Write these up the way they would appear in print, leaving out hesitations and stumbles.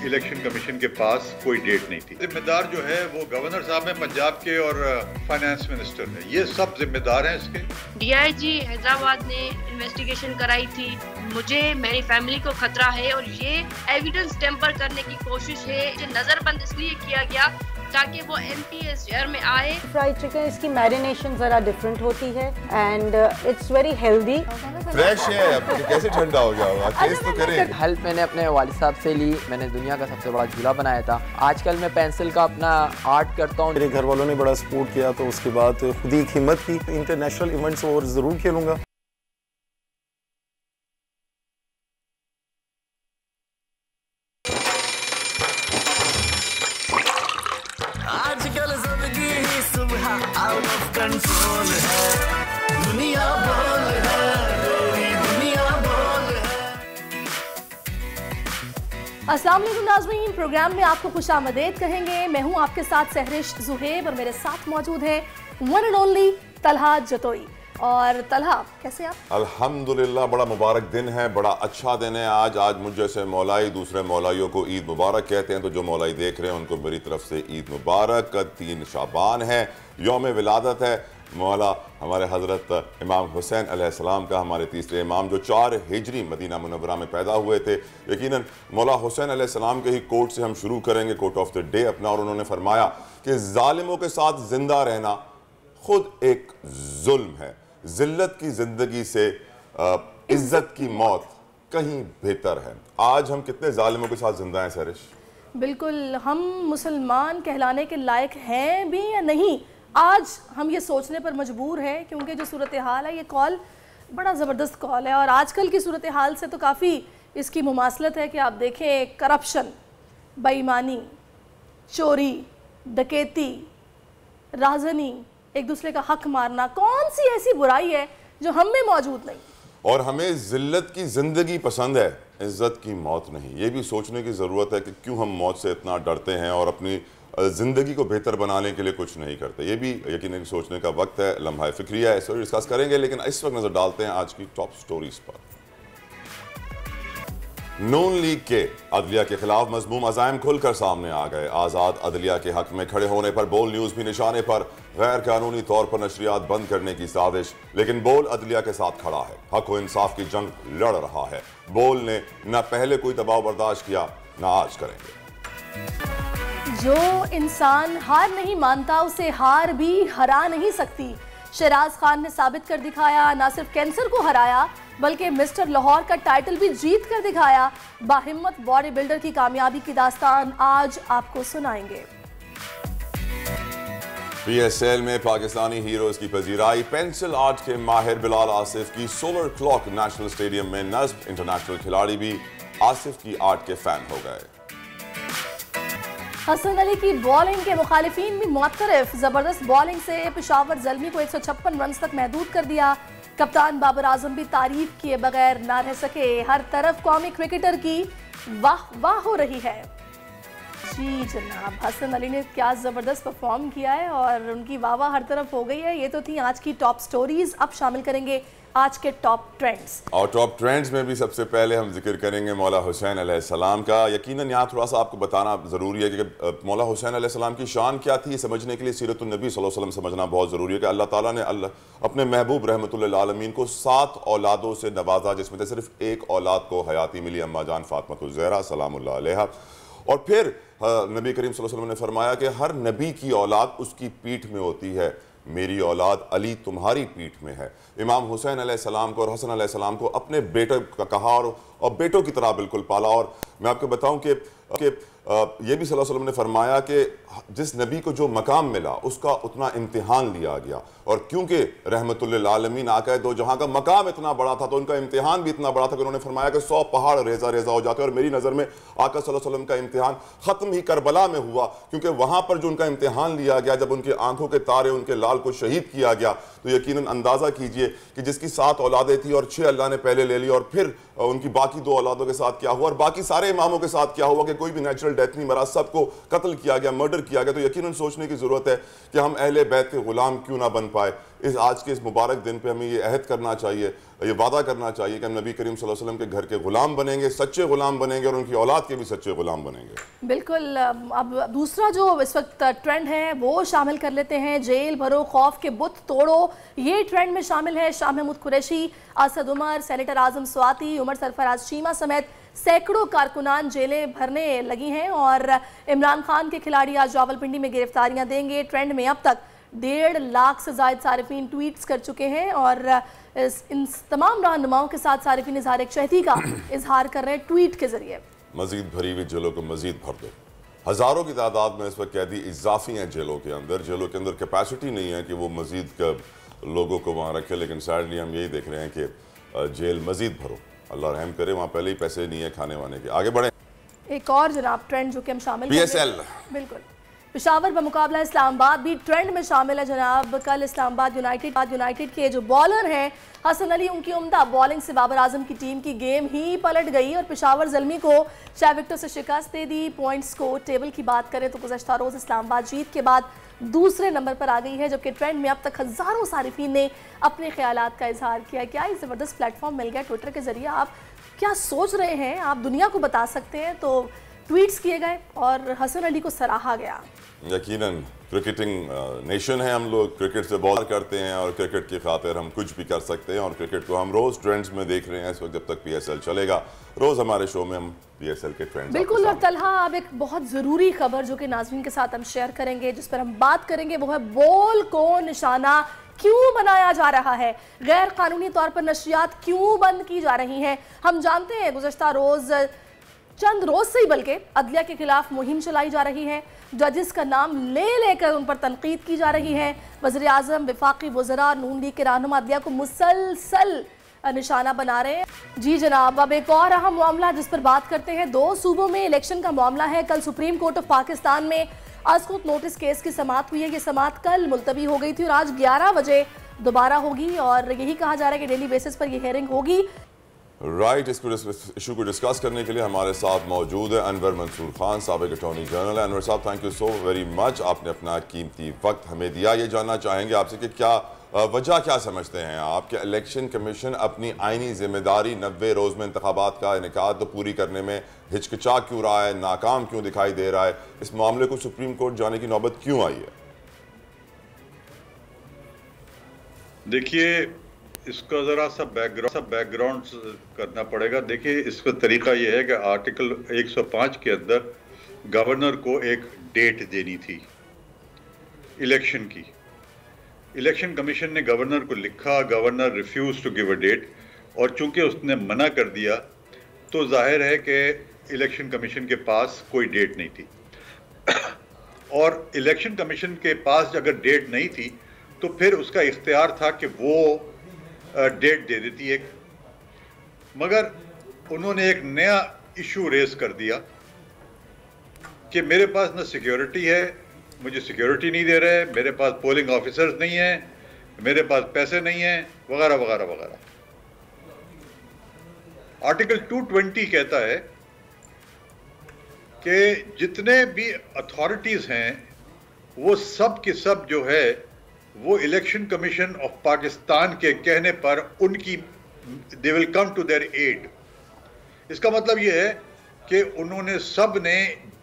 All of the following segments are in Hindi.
इलेक्शन कमीशन के पास कोई डेट नहीं थी। जिम्मेदार जो है वो गवर्नर साहब हैं पंजाब के और फाइनेंस मिनिस्टर हैं, ये सब जिम्मेदार हैं इसके। DIG हैदराबाद ने इन्वेस्टिगेशन कराई थी। मुझे मेरी फैमिली को खतरा है और ये एविडेंस टेम्पर करने की कोशिश है। नजरबंद इसलिए किया गया ताकि वो MPS शहर में आए। फ्राइड चिकन इसकी मैरिनेशन जरा डिफरेंट होती है and it's very healthy. Fresh है, अब कैसे ठंडा हो गया होगा, टेस्ट तो करें। हेल्प मैंने अपने वालिद साहब से ली। मैंने दुनिया का सबसे बड़ा झूला बनाया था। आजकल मैं पेंसिल का अपना आर्ट करता हूँ। मेरे घर वालों ने बड़ा सपोर्ट किया, तो उसके बाद खुद ही हिम्मत की इंटरनेशनल इवेंट्स और ज़रूर खेलूँगा। आजकल जिंदगी ही सुबह आउट ऑफ कंट्रोल है, दुनिया बोल है, तेरी दुनिया बोल है। अस्सलाम वालेकुम नाज़रीन, प्रोग्राम में आपको खुशामदीद कहेंगे। मैं हूं आपके साथ सहरिश जुहेब और मेरे साथ मौजूद है one and only Talha Jatoi. और तलहा, कैसे आप? अल्हम्दुलिल्लाह, बड़ा मुबारक दिन है, बड़ा अच्छा दिन है आज। आज मुझ जैसे मौलाई दूसरे मौलाइयों को ईद मुबारक कहते हैं, तो जो मौलाई देख रहे हैं उनको मेरी तरफ से ईद मुबारक। 3 शाबान है, यौम विलादत है मौला हमारे हज़रत इमाम हुसैन अलैहिस्सलाम का, हमारे तीसरे इमाम जो 4 हिजरी मदीना मुनव्वरा में पैदा हुए थे। यकीनन मौला हुसैन अलैहिस्सलाम के ही कोट से हम शुरू करेंगे, कोट ऑफ द डे अपना। और उन्होंने फरमाया कि जालिमों के साथ जिंदा रहना खुद एक जुल्म है, जिल्लत की जिंदगी से इज्जत की मौत कहीं बेहतर है। आज हम कितने जालिमों के साथ जिंदा हैं सरिश? बिल्कुल, हम मुसलमान कहलाने के लायक हैं भी या नहीं, आज हम ये सोचने पर मजबूर हैं, क्योंकि जो सूरत हाल है, ये कॉल बड़ा ज़बरदस्त कॉल है। और आजकल की सूरत हाल से तो काफ़ी इसकी मुमासलत है कि आप देखें, करप्शन, बेईमानी, चोरी, डकैती, राजनी, एक दूसरे का हक मारना, कौन सी ऐसी बुराई है जो हम में मौजूद नहीं? और हमें जिल्लत की जिंदगी पसंद है, इज्जत की मौत नहीं। ये भी सोचने की ज़रूरत है कि क्यों हम मौत से इतना डरते हैं और अपनी ज़िंदगी को बेहतर बनाने के लिए कुछ नहीं करते। ये भी यकीनन सोचने का वक्त है, लम्हा फिक्रिया है, इस पर डिस्कस करेंगे। लेकिन इस वक्त नज़र डालते हैं आज की टॉप स्टोरीज पर। नून लीग के अदलिया के खिलाफ मजमूम अज़ाइम खुलकर सामने आ गए। आज़ाद अदलिया के हक में खड़े होने पर बोल न्यूज़ भी निशाने पर। गैर कानूनी तौर पर नशरियात बंद करने की साजिश, लेकिन बोल अदलिया के साथ खड़ा है, हक व इंसाफ की जंग लड़ रहा है। बोल ने न पहले कोई दबाव बर्दाश्त किया, न आज करेंगे। जो इंसान हार नहीं मानता उसे हार भी हरा नहीं सकती। शहराज खान ने साबित कर दिखाया, ना सिर्फ कैंसर को हराया बल्कि मिस्टर लाहौर का टाइटल भी जीत कर दिखाया। बाहिम्मत बॉडी बिल्डर की कामयाबी की दास्तान आज आपको सुनाएंगे। PSL में पाकिस्तानी हीरोज की पजीराई। पेंसिल आर्ट के माहिर बिलाल आसिफ की सोलर क्लॉक नेशनल स्टेडियम में नस्ब। इंटरनेशनल खिलाड़ी भी आसिफ की आर्ट के फैन हो गए। हसन अली की बॉलिंग के मुखालिफिन भी मुअत्तरफ। जबरदस्त बॉलिंग से पेशावर ज़ल्मी को 156 रन तक महदूद कर दिया। कप्तान बाबर आजम भी तारीफ किए बगैर ना रह सके। हर तरफ कौमी क्रिकेटर की वाह वाह हो रही है। जी जनाब, हसन अली ने क्या ज़बरदस्त परफॉर्म किया है और उनकी वाह वाह हर तरफ हो गई है। ये तो थी आज की टॉप स्टोरीज। अब शामिल करेंगे आज के टॉप ट्रेंड्स। और टॉप ट्रेंड्स में भी सबसे पहले हम जिक्र करेंगे मौला हुसैन अलैहिस्सलाम का। यकीनन यहाँ थोड़ा सा आपको बताना ज़रूरी है कि मौला हुसैन अलैहिस्सलाम की शान क्या थी, ये समझने के लिए सीरतुन नबी सल्लल्लाहु अलैहि वसल्लम समझना बहुत ज़रूरी है कि अल्लाह ताला ने अपने महबूब रहमतुल्लिल आलमीन को 7 औलादों से नवाजा, जिसमें से सिर्फ एक औलाद को हयाती मिली, अम्मा जान फातिमा ज़हरा सलामुल्लाह अलैहा। और फिर नबी करीम सल्लल्लाहु अलैहि वसल्लम ने फरमाया कि हर नबी की औलाद उसकी पीठ में होती है, मेरी औलाद अली तुम्हारी पीठ में है। इमाम हुसैन अलैहिस्सलाम को और हसन अलैहिस्सलाम को अपने बेटे का कहा और बेटों की तरह बिल्कुल पाला। और मैं आपको बताऊं कि ये भी सल्लल्लाहु अलैहि वसल्लम ने फरमाया कि जिस नबी को जो मकाम मिला उसका उतना इम्तिहान लिया गया। और क्योंकि रहमतुल्लिल आलमीन आका दो जहां का मकाम इतना बड़ा था तो उनका इम्तिहान भी इतना बड़ा था कि उन्होंने फरमाया कि 100 पहाड़ रेजा रेजा हो जाते। और मेरी नज़र में आका सल्लल्लाहु अलैहि वसल्लम का इम्तिहान ख़त्म ही करबला में हुआ, क्योंकि वहां पर जो उनका इम्तिहान लिया गया, जब उनकी आंखों के तारे उनके लाल को शहीद किया गया, तो यकीनन अंदाज़ा कीजिए कि जिसकी 7 औलादें थी और 6 अल्लाह ने पहले ले ली, और फिर उनकी बाकी 2 औलादों के साथ क्या हुआ और बाकी सारे इमामों के साथ क्या हुआ कि कोई भी नेचुरल डेथ नहीं मरा, सबको कत्ल किया गया, मर्डर किया गया। तो यकीनन सोचने की ज़रूरत है कि हम अहले बैत के ग़ुलाम क्यों ना बन पाए। आज के इस मुबारक दिन पे हमें ये अहद करना चाहिए ये वादा करना चाहिए कि हम नबी करीम सल्लल्लाहु अलैहि वसल्लम के घर के गुलाम बनेंगे, सच्चे गुलाम बनेंगे और उनकी औलाद के भी सच्चे गुलाम बनेंगे। बिल्कुल। अब दूसरा जो इस वक्त ट्रेंड है वो शामिल कर लेते हैं, जेल भरो खौफ के बुत तोड़ो। ये ट्रेंड में शामिल है शाह महमूद कुरैशी, असद उमर, सेनेटर आजम स्वाति, उमर सरफराज चीमा समेत सैकड़ों कारकुनान जेलें भरने लगी हैं और इमरान खान के खिलाड़ी आज रावलपिंडी में गिरफ्तारियां देंगे। ट्रेंड में अब तक 1.5 लाख से ज़ायद सारिफीन ट्वीट्स कर चुके हैं और इन तमाम रहनुमाओं के साथ सारिफीन इजहार यकजहती का इजहार कर रहे हैं ट्वीट के जरिए। मजीद भरी हुई जेलों को मजीद भर दो। हज़ारों की तादाद में इस वक्त कैदी इजाफी हैं जेलों के अंदर कैपेसिटी नहीं है कि वो मजीद लोगों को वहाँ रखे, लेकिन सैडली हम यही देख रहे हैं कि जेल मजीद भरो, अल्लाह रहम करे, वहाँ पहले ही पैसे नहीं है खाने वाने के। आगे बढ़े। एक और जनाब ट्रेंड जो कि हम शामिल PSL, बिल्कुल, पेशावर बमुकाबला इस्लामाबाद भी ट्रेंड में शामिल है जनाब। कल इस्लामाबाद यूनाइटेड के जो बॉलर हैं हसन अली, उनकी उम्दा बॉलिंग से बाबर आजम की टीम की गेम ही पलट गई और पेशावर ज़ल्मी को 6 विकेटों से शिकस्त दे दी। पॉइंट्स को टेबल की बात करें तो गुज़श्ता रोज़ इस्लामाबाद जीत के बाद दूसरे नंबर पर आ गई है, जबकि ट्रेंड में अब तक हज़ारों सारिफीन ने अपने ख्यालात का इजहार किया। क्या ये ज़बरदस्त प्लेटफॉर्म मिल गया ट्विटर के जरिए, आप क्या सोच रहे हैं, आप दुनिया को बता सकते हैं। तो ट्वीट्स किए गए और हसन अली को सराहा गया। यकीनन क्रिकेटिंग नेशन है हम लोग, क्रिकेट से बहुत करते हैं और क्रिकेट की खातिर हम कुछ भी कर सकते हैं और क्रिकेट को हम रोज़ ट्रेंड्स में देख रहे हैं इस वक्त। जब तक PSL चलेगा रोज़ हमारे शो में हम PSL के ट्रेंड्स बिल्कुल। और तलहा अब एक बहुत ज़रूरी खबर जो कि नाज़रीन के साथ हम शेयर करेंगे, जिस पर हम बात करेंगे, वो है बॉल को निशाना क्यों बनाया जा रहा है, गैर कानूनी तौर पर नशरियात क्यों बंद की जा रही हैं। हम जानते हैं गुज़श्ता रोज़ चंद रोज से ही बल्कि अदलिया के खिलाफ मुहिम चलाई जा रही है, जजेस का नाम लेकर उन पर तनकीद की जा रही है। वज़ीर आज़म, वफाकी वज़रा, नून लीग के रहनुमा अदलिया को मुसलसल निशाना बना रहे हैं। जी जनाब, अब एक और अहम मामला जिस पर बात करते हैं, 2 सूबों में इलेक्शन का मामला है। कल सुप्रीम कोर्ट ऑफ पाकिस्तान में अस्कुत नोटिस केस की समाअत हुई है। ये समाअत कल मुलतवी हो गई थी और आज 11 बजे दोबारा होगी और यही कहा जा रहा है कि डेली बेसिस पर यह हेयरिंग होगी। राइट, इसको इशू को डिस्कस करने के लिए हमारे साथ मौजूद है अनवर मंसूर खान, साबिक अटॉर्नी जनरल। अनवर साहब, thank you so very much, आपने अपना कीमती वक्त हमें दिया। ये जानना चाहेंगे आपसे कि क्या वजह क्या समझते हैं आप कि इलेक्शन कमीशन अपनी आइनी जिम्मेदारी 90 रोज़ में इंतखाबात का इनेकाद पूरी करने में हिचकिचा क्यों रहा है, नाकाम क्यों दिखाई दे रहा है, इस मामले को सुप्रीम कोर्ट जाने की नौबत क्यों आई है? देखिए, इसका ज़रा सा बैकग्राउंड करना पड़ेगा। देखिए, इसका तरीका यह है कि आर्टिकल 105 के अंदर गवर्नर को एक डेट देनी थी इलेक्शन की। इलेक्शन कमीशन ने गवर्नर को लिखा, governor refuse to give a date, और चूंकि उसने मना कर दिया तो जाहिर है कि इलेक्शन कमीशन के पास कोई डेट नहीं थी। और इलेक्शन कमीशन के पास अगर डेट नहीं थी तो फिर उसका इख्तियार था कि वो डेट दे देती एक, मगर उन्होंने एक नया इशू रेज कर दिया कि मेरे पास न सिक्योरिटी है, मुझे सिक्योरिटी नहीं दे रहे, मेरे पास पोलिंग ऑफिसर्स नहीं है, मेरे पास पैसे नहीं है, वगैरह वगैरह वगैरह। आर्टिकल 220 कहता है कि जितने भी अथॉरिटीज हैं वो सब के सब जो है वो इलेक्शन कमीशन ऑफ पाकिस्तान के कहने पर उनकी they will come to their aid. इसका मतलब ये है कि उन्होंने सब ने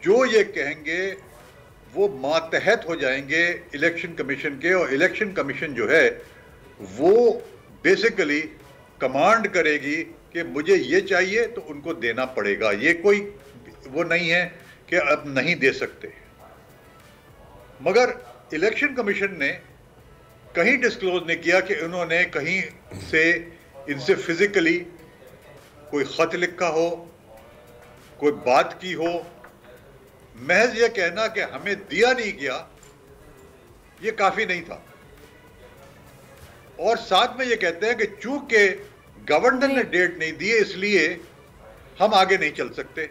जो ये कहेंगे वो मातहत हो जाएंगे इलेक्शन कमीशन के, और इलेक्शन कमीशन जो है वो बेसिकली कमांड करेगी कि मुझे ये चाहिए तो उनको देना पड़ेगा। ये कोई वो नहीं है कि अब नहीं दे सकते। मगर इलेक्शन कमीशन ने कहीं डिस्क्लोज नहीं किया कि उन्होंने कहीं से इनसे फिजिकली कोई खत लिखा हो, कोई बात की हो। महज ये कहना कि हमें दिया नहीं गया ये काफी नहीं था। और साथ में ये कहते हैं कि चूंकि गवर्नर ने डेट नहीं दी इसलिए हम आगे नहीं चल सकते।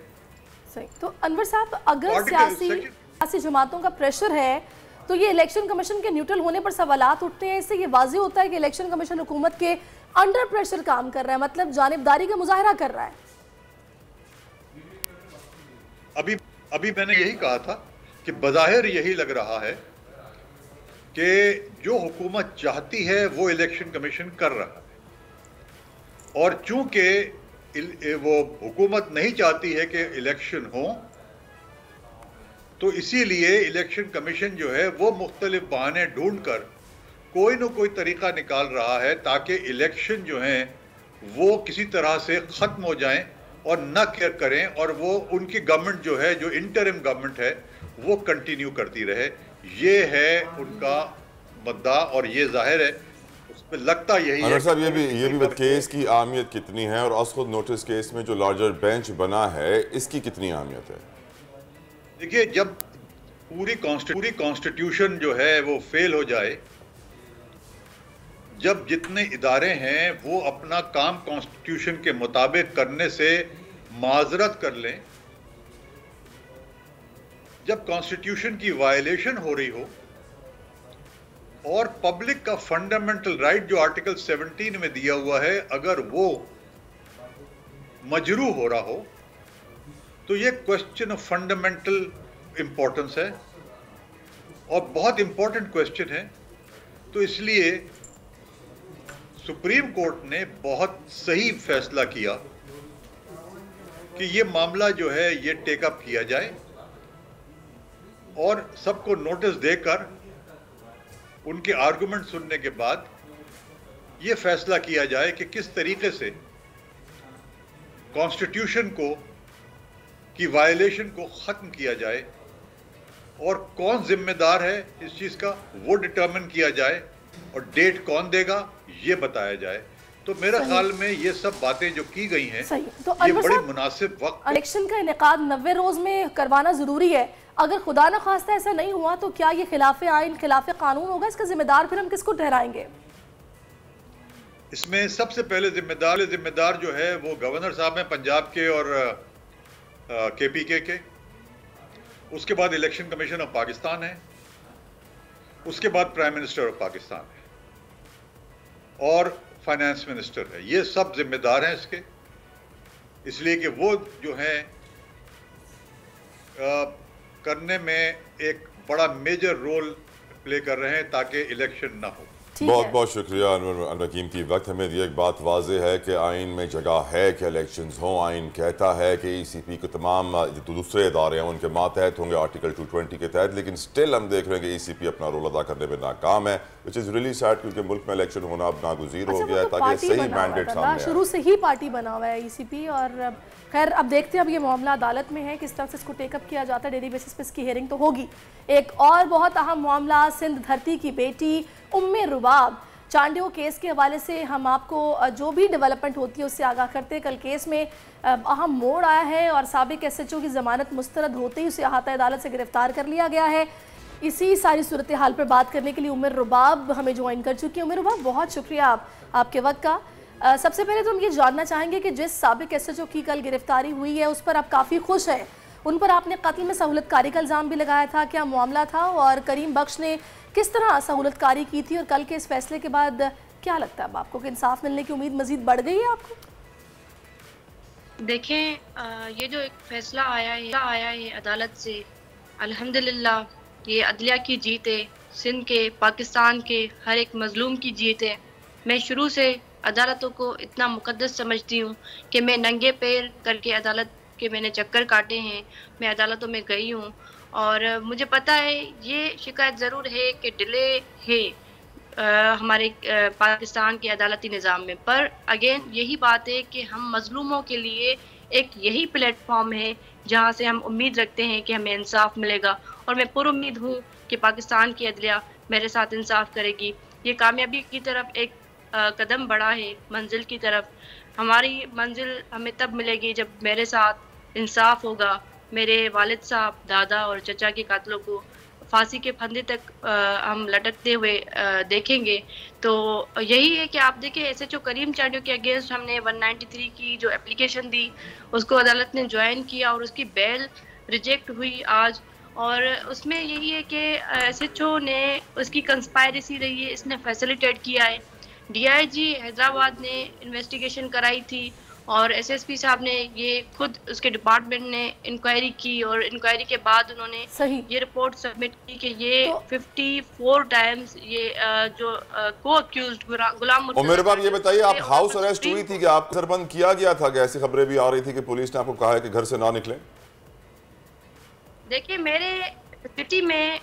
सही। तो अनवर साहब, अगर सियासी जमातों का प्रेशर है तो ये इलेक्शन कमीशन के न्यूट्रल होने पर सवालात उठते हैं। इससे ये वाज़ेह होता है कि इलेक्शन कमीशन हुकूमत के अंडर प्रेशर काम कर रहा है, मतलब जानिबदारी का मुजाहरा कर रहा है। अभी मैंने यही कहा था कि बज़ाहिर यही लग रहा है कि जो हुकूमत चाहती है वो इलेक्शन कमीशन कर रहा है, और चूंकि वो हुकूमत नहीं चाहती है कि इलेक्शन हो, तो इसीलिए इलेक्शन कमीशन जो है वो मुख्तलिफ बहाने ढूंढकर कोई न कोई तरीका निकाल रहा है ताकि इलेक्शन जो हैं वो किसी तरह से ख़त्म हो जाएं और न केयर करें, और वो उनकी गवर्नमेंट जो है, जो इंटरिम गवर्नमेंट है, वो कंटिन्यू करती रहे। ये है उनका मुद्दा और ये जाहिर है उसमें लगता यही है। साहब, ये भी केस की अहमियत कितनी है, और असखुद नोटिस केस में जो लार्जर बेंच बना है इसकी कितनी अहमियत है? देखिए, जब पूरी कॉन्स्टिट्यूशन जो है वो फेल हो जाए, जब जितने इदारे हैं वो अपना काम कॉन्स्टिट्यूशन के मुताबिक करने से माजरत कर लें, जब कॉन्स्टिट्यूशन की वायलेशन हो रही हो और पब्लिक का फंडामेंटल राइट जो आर्टिकल 17 में दिया हुआ है अगर वो मजरू हो रहा हो, तो ये क्वेश्चन ऑफ फंडामेंटल इंपॉर्टेंस है और बहुत इंपॉर्टेंट क्वेश्चन है। तो इसलिए सुप्रीम कोर्ट ने बहुत सही फैसला किया कि ये मामला जो है ये टेकअप किया जाए और सबको नोटिस देकर उनके आर्गुमेंट सुनने के बाद ये फैसला किया जाए कि किस तरीके से कॉन्स्टिट्यूशन की वायलेशन को ख़त्म किया जाए और कौन जिम्मेदार है इस चीज़ का वो डिटर्मिन किया जाए और डेट कौन देगा ये बताया जाए। तो मेरा ख्याल में ये सब बातें जो की गई हैं तो ये बड़ी मुनासिब वक्त इलेक्शन का इनेकाद 90 रोज में करवाना जरूरी है। अगर खुदा न खास्ता ऐसा नहीं हुआ तो क्या ये खिलाफ आइन, खिलाफ कानून होगा? इसका जिम्मेदार फिर हम किसको ठहराएंगे? इसमें सबसे पहले जिम्मेदार जो है वो गवर्नर साहब हैं पंजाब के और KPK के, उसके बाद इलेक्शन कमीशन ऑफ पाकिस्तान है, उसके बाद प्राइम मिनिस्टर ऑफ पाकिस्तान है और फाइनेंस मिनिस्टर है। ये सब जिम्मेदार हैं इसके, इसलिए कि वो जो हैं करने में एक बड़ा मेजर रोल प्ले कर रहे हैं ताकि इलेक्शन ना हो। बहुत बहुत शुक्रिया अनवर कीमती वक्त। हमें ये एक बात वाज़ेह है कि आइन में जगह है कि इलेक्शंस हों। आइन कहता है कि ECP के तमाम जो दूसरे इदारे हैं उनके मातहत होंगे आर्टिकल 220 के तहत, लेकिन स्टिल हम देख रहे हैं कि ECP अपना रोल अदा करने में नाकाम है, विच इज़ रियली सैड, क्योंकि मुल्क में इलेक्शन होना अब नागुज़ीर हो गया है ताकि सही मैंडेट सामने आए। शुरू से ही पार्टी बना हुआ है ECP, और खैर अब देखते हैं अब ये मामला अदालत में है, किस तरह से इसको टेकअप किया जाता है। डेली बेसिस पे इसकी हियरिंग तो होगी। एक और बहुत अहम मामला, सिंध धरती की बेटी उम्मे रुबाब चांडियो केस के हवाले से हम आपको जो भी डेवलपमेंट होती है उससे आगाह करते हैं। कल केस में अहम मोड़ आया है और साबिक SHO की ज़मानत मुस्तरद होते ही उसे अहाता अदालत से गिरफ्तार कर लिया गया है। इसी सारी सूरत हाल पर बात करने के लिए उम्मे रुबाब हमें ज्वाइन कर चुकी है। उम्मे रुबाब, बहुत शुक्रिया आपके वक्त का। सबसे पहले तो हम ये जानना चाहेंगे कि जिस साबिक SHO की कल गिरफ्तारी हुई है उस पर आप काफ़ी खुश हैं। उन पर आपने कत्ल में सहूलतकारी का इल्ज़ाम भी लगाया था, क्या मामला था और करीम बख्श ने किस तरह सहूलतकारी की थी, और कल के इस फैसले के बाद क्या लगता है अब आपको कि इंसाफ मिलने की उम्मीद मजीद बढ़ गई है आपको? देखें, ये जो एक फैसला आया है अदालत से, अल्हम्दुलिल्लाह ये अदलिया की जीत है, सिंध के, पाकिस्तान के हर एक मजलूम की जीत है। मैं शुरू से अदालतों को इतना मुकद्दस समझती हूँ कि मैं नंगे पैर करके अदालत के मैंने चक्कर काटे हैं, मैं अदालतों में गई हूँ और मुझे पता है ये शिकायत ज़रूर है कि डिले है हमारे पाकिस्तान के अदालती निज़ाम में, पर अगेन यही बात है कि हम मजलूमों के लिए एक यही प्लेटफॉर्म है जहाँ से हम उम्मीद रखते हैं कि हमें इंसाफ मिलेगा, और मैं पुरुम्मीद हूँ कि पाकिस्तान की अदलिया मेरे साथ इंसाफ करेगी। ये कामयाबी की तरफ एक कदम बढ़ा है, मंजिल की तरफ। हमारी मंजिल हमें तब मिलेगी जब मेरे साथ इंसाफ होगा, मेरे वालिद साहब, दादा और चचा के कातलों को फांसी के फंदे तक हम लटकते हुए देखेंगे। तो यही है कि आप देखें SHO करीम चांडियो के अगेंस्ट हमने 193 की जो एप्लीकेशन दी उसको अदालत ने ज्वाइन किया और उसकी बेल रिजेक्ट हुई आज, और उसमें यही है कि SHO ने उसकी कंस्पायरेसी रही है, इसने फैसिलिटेट किया है। DIG हैदराबाद ने इन्वेस्टिगेशन कराई थी और एसएसपी साहब ने ये खुद उसके डिपार्टमेंट ने इंक्वायरी की और इंक्वायरी के बाद उन्होंने ये रिपोर्ट सबमिट की कि ये 54 टाइम्स ये जो को अक्यूज्ड गुलाम मेरे बाप, ये बताइए आप हाउस अरेस्ट हुई थी कि आपको सरबंद किया गया था? ऐसी खबरें भी आ रही थी कि पुलिस ने आपको कहा है कि घर से ना निकले। देखिए मेरे सिटी में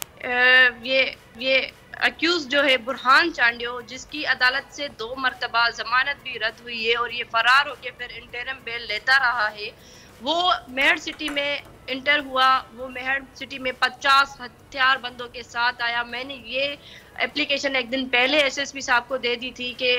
ये अक्यूज जो है बुरहान चांडियो, जिसकी अदालत से 2 मरतबा जमानत भी रद्द हुई है और ये फरार होकर फिर इंटरिम बेल लेता रहा है, वो मेहर सिटी में इंटर हुआ। वो मेहर सिटी में 50 हथियारबंदों के साथ आया। मैंने ये एप्लीकेशन एक दिन पहले एसएसपी साहब को दे दी थी कि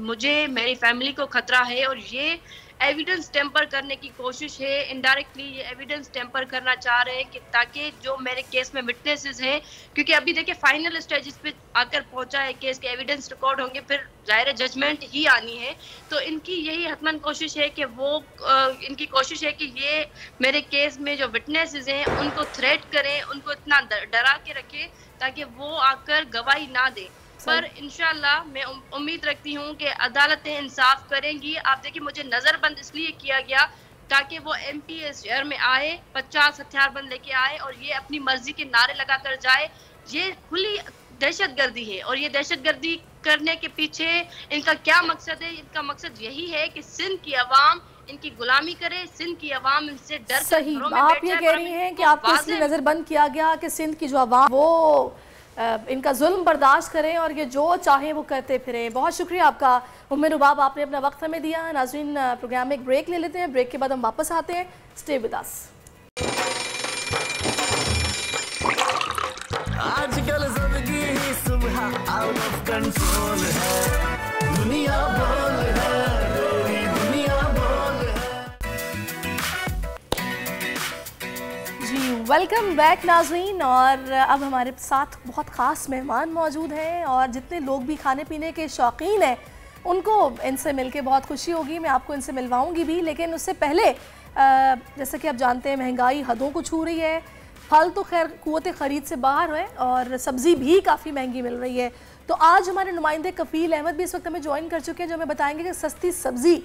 मुझे मेरी फैमिली को खतरा है और ये एविडेंस टेम्पर करने की कोशिश है। इनडायरेक्टली ये एविडेंस टेम्पर करना चाह रहे हैं कि ताकि जो मेरे केस में विटनेसेस हैं, क्योंकि अभी देखिए फाइनल स्टेजेस पे आकर पहुंचा है केस के, एविडेंस रिकॉर्ड होंगे, फिर जाहिर जजमेंट ही आनी है। तो इनकी यही हतमन कोशिश है कि वो इनकी कोशिश है कि ये मेरे केस में जो विटनेसेस हैं उनको थ्रेट करें, उनको इतना डरा के रखें ताकि वो आकर गवाही ना दें। पर इंशाल्लाह मैं उम्मीद रखती हूँ कि अदालतें इंसाफ करेंगी। आप देखिए मुझे नजरबंद इसलिए किया गया ताकि वो एमपी शहर में आए, 50 हथियारबंद लेके आए और ये अपनी मर्जी के नारे लगा कर जाए। ये खुली दहशतगर्दी है और ये दहशतगर्दी करने के पीछे इनका क्या मकसद है? इनका मकसद यही है कि सिंध की आवाम इनकी गुलामी करे, सिंध की आवाम इनसे डर। सही, आप ये कह रही हैं कि आपको इसलिए नजरबंद किया गया कि सिंध की जो आवाम वो इनका जुल्म बर्दाश्त करें और ये जो चाहे वो करते फिरें। बहुत शुक्रिया आपका उम्मे रुबाब, आपने अपना वक्त हमें दिया। नाज़रीन, प्रोग्राम में एक ब्रेक ले लेते हैं, ब्रेक के बाद हम वापस आते हैं। Stay with us. आजकल जिंदगी ही सुबह आउट ऑफ कंट्रोल है, दुनिया बोल है, दुनिया बोल है। जी वेलकम बैक नाज़रीन, और अब हमारे साथ बहुत ख़ास मेहमान मौजूद हैं और जितने लोग भी खाने पीने के शौकीन हैं उनको इनसे मिलके बहुत खुशी होगी। मैं आपको इनसे मिलवाऊंगी भी, लेकिन उससे पहले जैसा कि आप जानते हैं महंगाई हदों को छू रही है। फल तो खैर कुव्वत ख़रीद से बाहर है और सब्ज़ी भी काफ़ी महंगी मिल रही है। तो आज हमारे नुमाइंदे कफ़ील अहमद भी इस वक्त हमें ज्वाइन कर चुके हैं, जो हमें बताएंगे कि सस्ती सब्ज़ी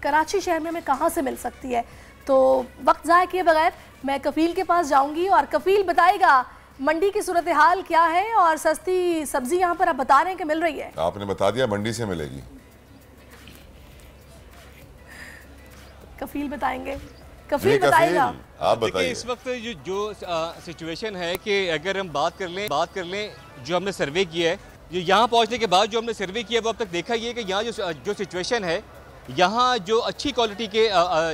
कराची शहर में हमें कहाँ से मिल सकती है। तो वक्त ज़ाया किए बगैर मैं कफ़ील के पास जाऊंगी और कफ़ील बताएगा मंडी की सूरत हाल क्या है और सस्ती सब्जी यहाँ पर आप बता रहे हैं कि मिल रही है। आपने बता दिया मंडी से मिलेगी। कफ़ील बताएंगे, कफ़ील बताएगा। आप बताइए इस वक्त जो सिचुएशन है कि अगर हम बात कर लें जो हमने सर्वे किया है, जो यहाँ पहुँचने के बाद जो हमने सर्वे किया वो अब तक देखा ये कि यहाँ जो सिचुएशन है, यहाँ जो अच्छी क्वालिटी के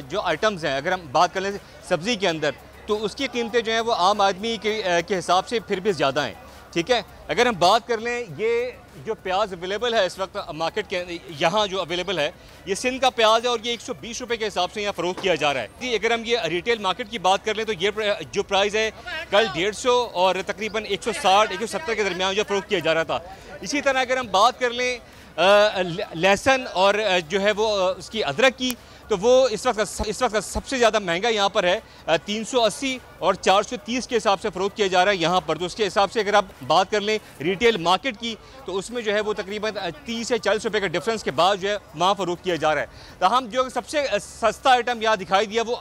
जो आइटम्स हैं, अगर हम बात कर लें सब्ज़ी के अंदर, तो उसकी कीमतें जो हैं वो आम आदमी के हिसाब से फिर भी ज़्यादा हैं। ठीक है, अगर हम बात कर लें ये जो प्याज अवेलेबल है इस वक्त मार्केट के यहाँ जो अवेलेबल है, ये सिंध का प्याज है और ये 120 रुपये के हिसाब से यहाँ फ़रोख्त किया जा रहा है जी। अगर हम ये रिटेल मार्केट की बात कर लें तो ये जो प्राइस है कल 150 और तकरीबन 160-170 के दरमियान जो फ़रोख्त किया जा रहा था। इसी तरह अगर हम बात कर लें लहसुन और जो है वो उसकी अदरक की, तो वो इस वक्त का सबसे ज़्यादा महंगा यहाँ पर है 380 और 430 के हिसाब से फ़रोख्त किया जा रहा है यहाँ पर। तो उसके हिसाब से अगर आप बात कर लें रिटेल मार्केट की, तो उसमें जो है वो तकरीबन 30 से 40 रुपये के डिफरेंस के बाद जो है वहाँ फ़रोख्त किया जा रहा है। तो हम जो सबसे सस्ता आइटम यहाँ दिखाई दिया वो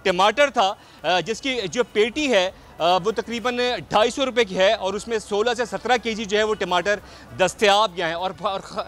टमाटर था, जिसकी जो पेटी है वो तकरीबन 250 रुपये की है और उसमें 16 से 17 केजी जो है वो टमाटर दस्तयाब यहाँ है और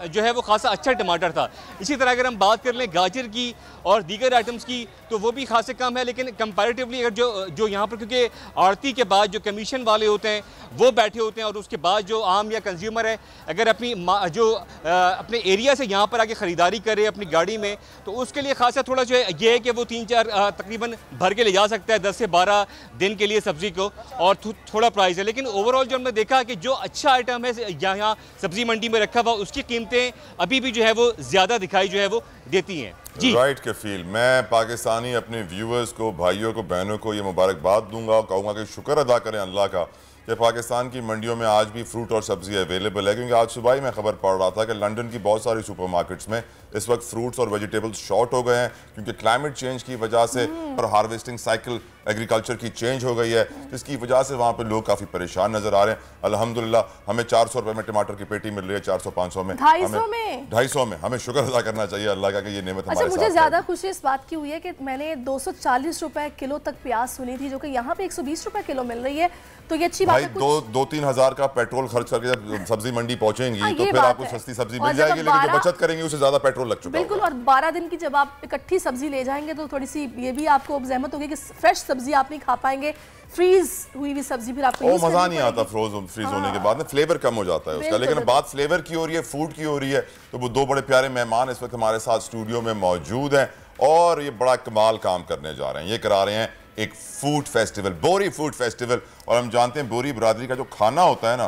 जो है वो खासा अच्छा टमाटर था। इसी तरह अगर हम बात कर लें गाजर की और दीगर आइटम्स की, तो वो भी खासे कम है, लेकिन कंपैरेटिवली अगर जो यहाँ पर, क्योंकि आड़ती के बाद जो कमीशन वाले होते हैं वो बैठे होते हैं और उसके बाद जो आम या कंज्यूमर है अगर अपने एरिया से यहाँ पर आके ख़रीदारी करे अपनी गाड़ी में, तो उसके लिए खासा थोड़ा जो है ये है कि वो 3-4 तकरीबन भर के ले जा सकता है 10 से 12 दिन के लिए सब्ज़ी और थोड़ा प्राइस है। लेकिन ओवरऑल जो हमने देखा कि जो अच्छा आइटम है यहाँ सब्जी मंडी में रखा हुआ, उसकी कीमतें अभी भी जो है वो ज़्यादा दिखाई जो है वो देती हैं जी। राइट कफील, मैं पाकिस्तानी अपने व्यूअर्स को, भाइयों को, बहनों को ये मुबारकबाद दूंगा और कहूँगा कि शुक्र अदा करें अल्लाह का कि पाकिस्तान की मंडियों में आज भी फ्रूट और सब्जी अवेलेबल है। क्योंकि आज सुबह ही मैं खबर पढ़ रहा था कि लंदन की बहुत सारी सुपरमार्केट्स में इस वक्त फ्रूट्स और वेजिटेबल्स शॉर्ट हो गए हैं क्योंकि क्लाइमेट चेंज की वजह से और हार्वेस्टिंग साइकिल एग्रीकल्चर की चेंज हो गई है, जिसकी वजह से वहाँ पे लोग काफ़ी परेशान नजर आ रहे हैं। अल्हम्दुलिल्लाह हमें 400 रुपए में टमाटर की पेटी मिल रही है, 400-500 में, 250 में। हमें शुक्र अदा करना चाहिए अल्लाह का कि ये नेमत हमारे साथ है। मुझे ज़्यादा खुशी इस बात की हुई है कि मैंने 240 रुपए किलो तक प्याज सुनी थी, जो कि यहाँ पे 120 रुपए किलो मिल रही है, तो ये अच्छी बात है। 2-3 हज़ार का पेट्रोल खर्च करके जब सब्जी मंडी पहुंचेंगी तो फिर आपको सस्ती सब्जी मिल जाएगी, लेकिन जो बचत करेंगे उससे ज्यादा पेट्रोल लग चुका है। बिल्कुल, और 12 दिन की जब आप इकट्ठी सब्जी ले जाएंगे तो थोड़ी सी ये भी आपको जहमत होगी कि फ्रेश सब्जी आप नहीं खा पाएंगे, फ्रीज हुई हुई सब्जी फिर आपको मजा नहीं आता फ्रीज होने के बाद ना, फ्लेवर कम हो जाता है उसका। लेकिन बात फ्लेवर की हो रही है, फूड की हो रही है, तो वो दो बड़े प्यारे मेहमान इस वक्त हमारे साथ स्टूडियो में मौजूद हैं और ये बड़ा कमाल काम करने जा रहे हैं। ये करा रहे हैं एक फूड फेस्टिवल, बोरी फूड फेस्टिवल। और हम जानते हैं बोरी बरादरी का जो खाना होता है ना,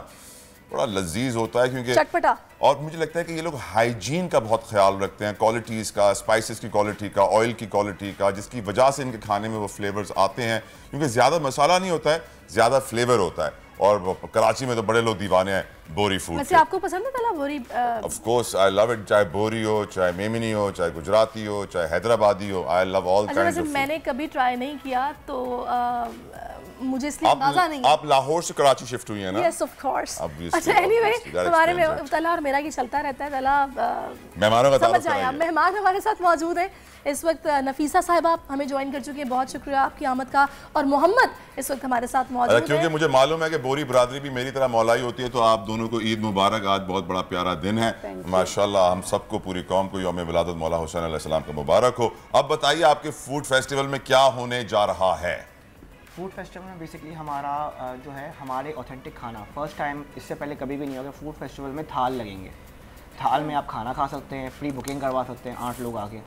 बड़ा लजीज होता है क्योंकि चटपटा, और मुझे लगता है कि ये लोग हाइजीन का बहुत ख्याल रखते हैं, क्वालिटीज़ का, स्पाइसेस की क्वालिटी का, ऑयल की क्वालिटी का, जिसकी वजह से इनके खाने में वो फ्लेवर्स आते हैं, क्योंकि ज़्यादा मसाला नहीं होता है, ज़्यादा फ्लेवर होता है। और कराची में तो बड़े लोग दीवाने हैं बोरी फूड। वैसे आपको पसंद है तला बोरी? Of course I love it, चाहे बोरी हो, चाहे मेमनी हो, चाहे गुजराती हो, चाहे हैदराबादी हो, I love all kinds of food. मैंने कभी ट्राई नहीं किया तो मुझे इसलिए अंदाजा नहीं है। आप लाहौर से कराची शिफ्ट हुई है ना? Yes of course. अच्छा एनीवे, तुम्हारे में तला और मेरा ये चलता रहता है। तला मेहमानों का समझ आया, मेहमान हमारे साथ मौजूद है इस वक्त। नफीसा साहिबा हमें ज्वाइन कर चुकी है, बहुत शुक्रिया आपकी आमद का। और मोहम्मद इस वक्त हमारे साथ मौजूद है। क्योंकि मुझे मालूम है कि बोरी बरादरी भी मेरी तरह मौलाई होती है, तो आप दोनों को ईद मुबारक। आज बहुत बड़ा प्यारा दिन है माशाल्लाह, हम सबको, पूरी कौम को यौम विलादत मौला हुसैन अलैहिस्सलाम का मुबारक हो। अब बताइए आपके फूड फेस्टिवल में क्या होने जा रहा है? फूड फेस्टिवल में बेसिकली हमारा जो है हमारे ऑथेंटिक खाना, फर्स्ट टाइम, इससे पहले कभी भी नहीं होगा, फूड फेस्टिवल में थाल लगेंगे। थाल में आप खाना खा सकते हैं, प्री बुकिंग करवा सकते हैं 8 लोग आके।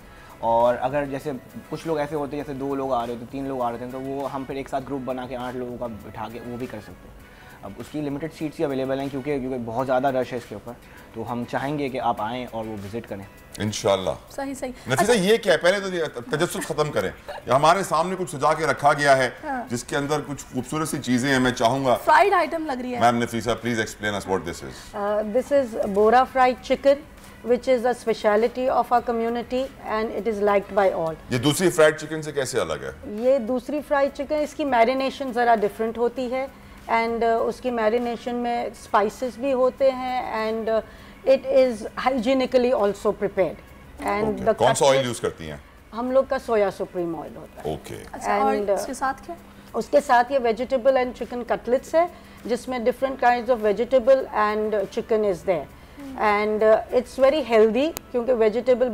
और अगर जैसे कुछ लोग ऐसे होते हैं जैसे 2 लोग आ रहे होते हैं, 3 लोग आ रहे हैं, तो वो हम फिर एक साथ ग्रुप बना के 8 लोगों का बिठा के वो भी कर सकते हैं। अब उसकी लिमिटेड सीट्स ही अवेलेबल हैं क्योंकि बहुत ज़्यादा रश है इसके ऊपर, तो हम चाहेंगे कि आप आएँ और वो विजिट करें इंशाल्लाह। सही सही। नफीसा ये क्या है, पहले तो तजस्सुस खत्म करें। हमारे सामने कुछ सजा के रखा गया है जिसके अंदर कुछ खूबसूरत सी चीजें हैं। मैं चाहूंगा फ्राइड आइटम लग रही है। Ma'am Nafisa please explain us what this is. This is Bora fried chicken which is a speciality of our community and it is liked by all. ये दूसरी फ्राइड चिकन से कैसे अलग है? ये दूसरी फ्राइड चिकन, इसकी मैरिनेशन ज़रा डिफरेंट होती है एंड उसकी मैरिनेशन में स्पाइसेस भी होते हैं and it is hygienically also prepared. And कौन सा ऑयल यूज़ करती हैं? हम लोग का सोया सुप्रीम ऑयल होता है। ओके। एंड उसके साथ क्या? उसके साथ ये वेजिटेबल एंड चिकन कटलेट्स है जिसमें different kinds of vegetable and chicken is there and it's very healthy, क्योंकि वेजिटेबल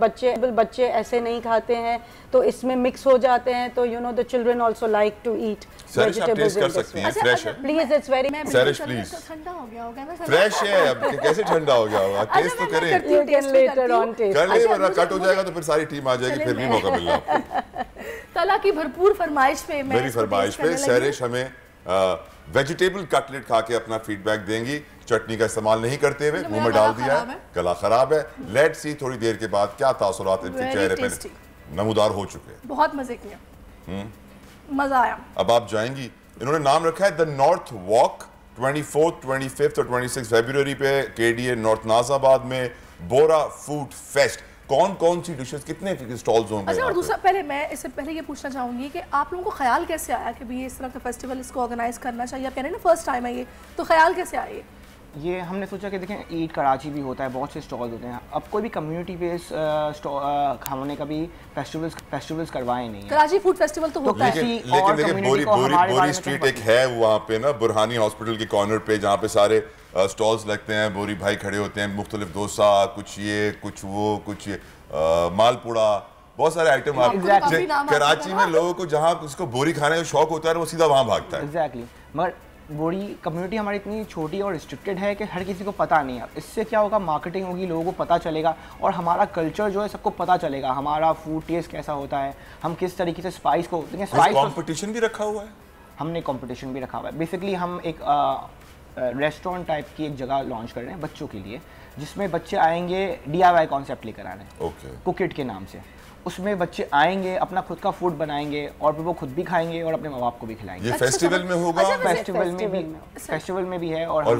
बच्चे ऐसे नहीं खाते हैं तो इसमें मिक्स हो जाते हैं, तो you know the children also like to eat vegetables. कर सकती हैं, फ्रेश है please, it's very fresh please. ठंडा हो गया होगा ना? फ्रेश है, अब कैसे ठंडा हो गया होगा? टेस्ट तो करें, you can later on test. कर ले, वरना कट हो जाएगा तो फिर सारी टीम आ जाएगी, फिर भी मौका मिलना आपको। तला की भरपूर फरमाइश पे, मेरी फरमाइश पे सहरिश हमें वेजिटेबल कटलेट खा के अपना फीडबैक देंगी। चटनी का इस्तेमाल नहीं करते हुए, मुंह में डाल दिया है, गला खराब है। लेट्स सी थोड़ी देर के बाद क्या तासुरात इनके चेहरे पे नमूदार हो चुके हैं। बहुत मजे किया, मजा आया। अब आप जाएंगी, इन्होंने नाम रखा है द नॉर्थ वॉक, 24, 25 और 26 फरवरी पे KDA नॉर्थ नाजाबाद में बोरा फूड फेस्ट। कौन कौन सी डिशेस, कितने स्टॉल्स होंगे? अच्छा, और दूसरा पहले मैं इससे पहले ये पूछना चाहूँगी कि आप लोगों को ख्याल कैसे आया कि भाई इस तरह का फेस्टिवल इसको ऑर्गेनाइज करना चाहिए? आप कह रहे हैं ना फर्स्ट टाइम है ये, तो ख्याल कैसे आया? ये हमने सोचा कि देखें ईद कराची भी होता है, बहुत से स्टॉल्स होते हैं, अब कोई भी कम्युनिटी बेस हमने कभी फेस्टिवल्स करवाए नहीं है। कराची फूड फेस्टिवल तो होता है, लेकिन देखिए बोरी स्ट्रीट एक है वहाँ पे ना, बुरहानी हॉस्पिटल के कॉर्नर पे, जहाँ पे सारे स्टॉल्स लगते हैं, बोरी भाई खड़े होते हैं, मुख्तलिफ डोसा, कुछ ये कुछ वो, कुछ ये मालपुड़ा, बहुत सारे आइटम। आप कराची में लोगों को जहाँ उसको बोरी खाने का शौक होता है वो सीधा वहाँ भागता है। एग्जैक्टली, मगर बोरी कम्युनिटी हमारी इतनी छोटी और रिस्ट्रिक्टेड है कि हर किसी को पता नहीं है। इससे क्या होगा, मार्केटिंग होगी, लोगों को पता चलेगा और हमारा कल्चर जो है सबको पता चलेगा, हमारा फूड टेस्ट कैसा होता है, हम किस तरीके से स्पाइस को, स्पाइस कंपटीशन भी रखा हुआ है। हमने कंपटीशन भी रखा हुआ है। बेसिकली हम एक रेस्टोरेंट टाइप की एक जगह लॉन्च कर रहे हैं बच्चों के लिए, जिसमें बच्चे आएंगे DIY कॉन्सेप्ट लेकर आने, कुकिट के नाम से, उसमें बच्चे आएंगे, अपना खुद का फूड बनाएंगे और फिर वो खुद भी खाएंगे और अपने माँ बाप को भी खिलाएंगे। ये फेस्टिवल में होगा? फेस्टिवल में भी है और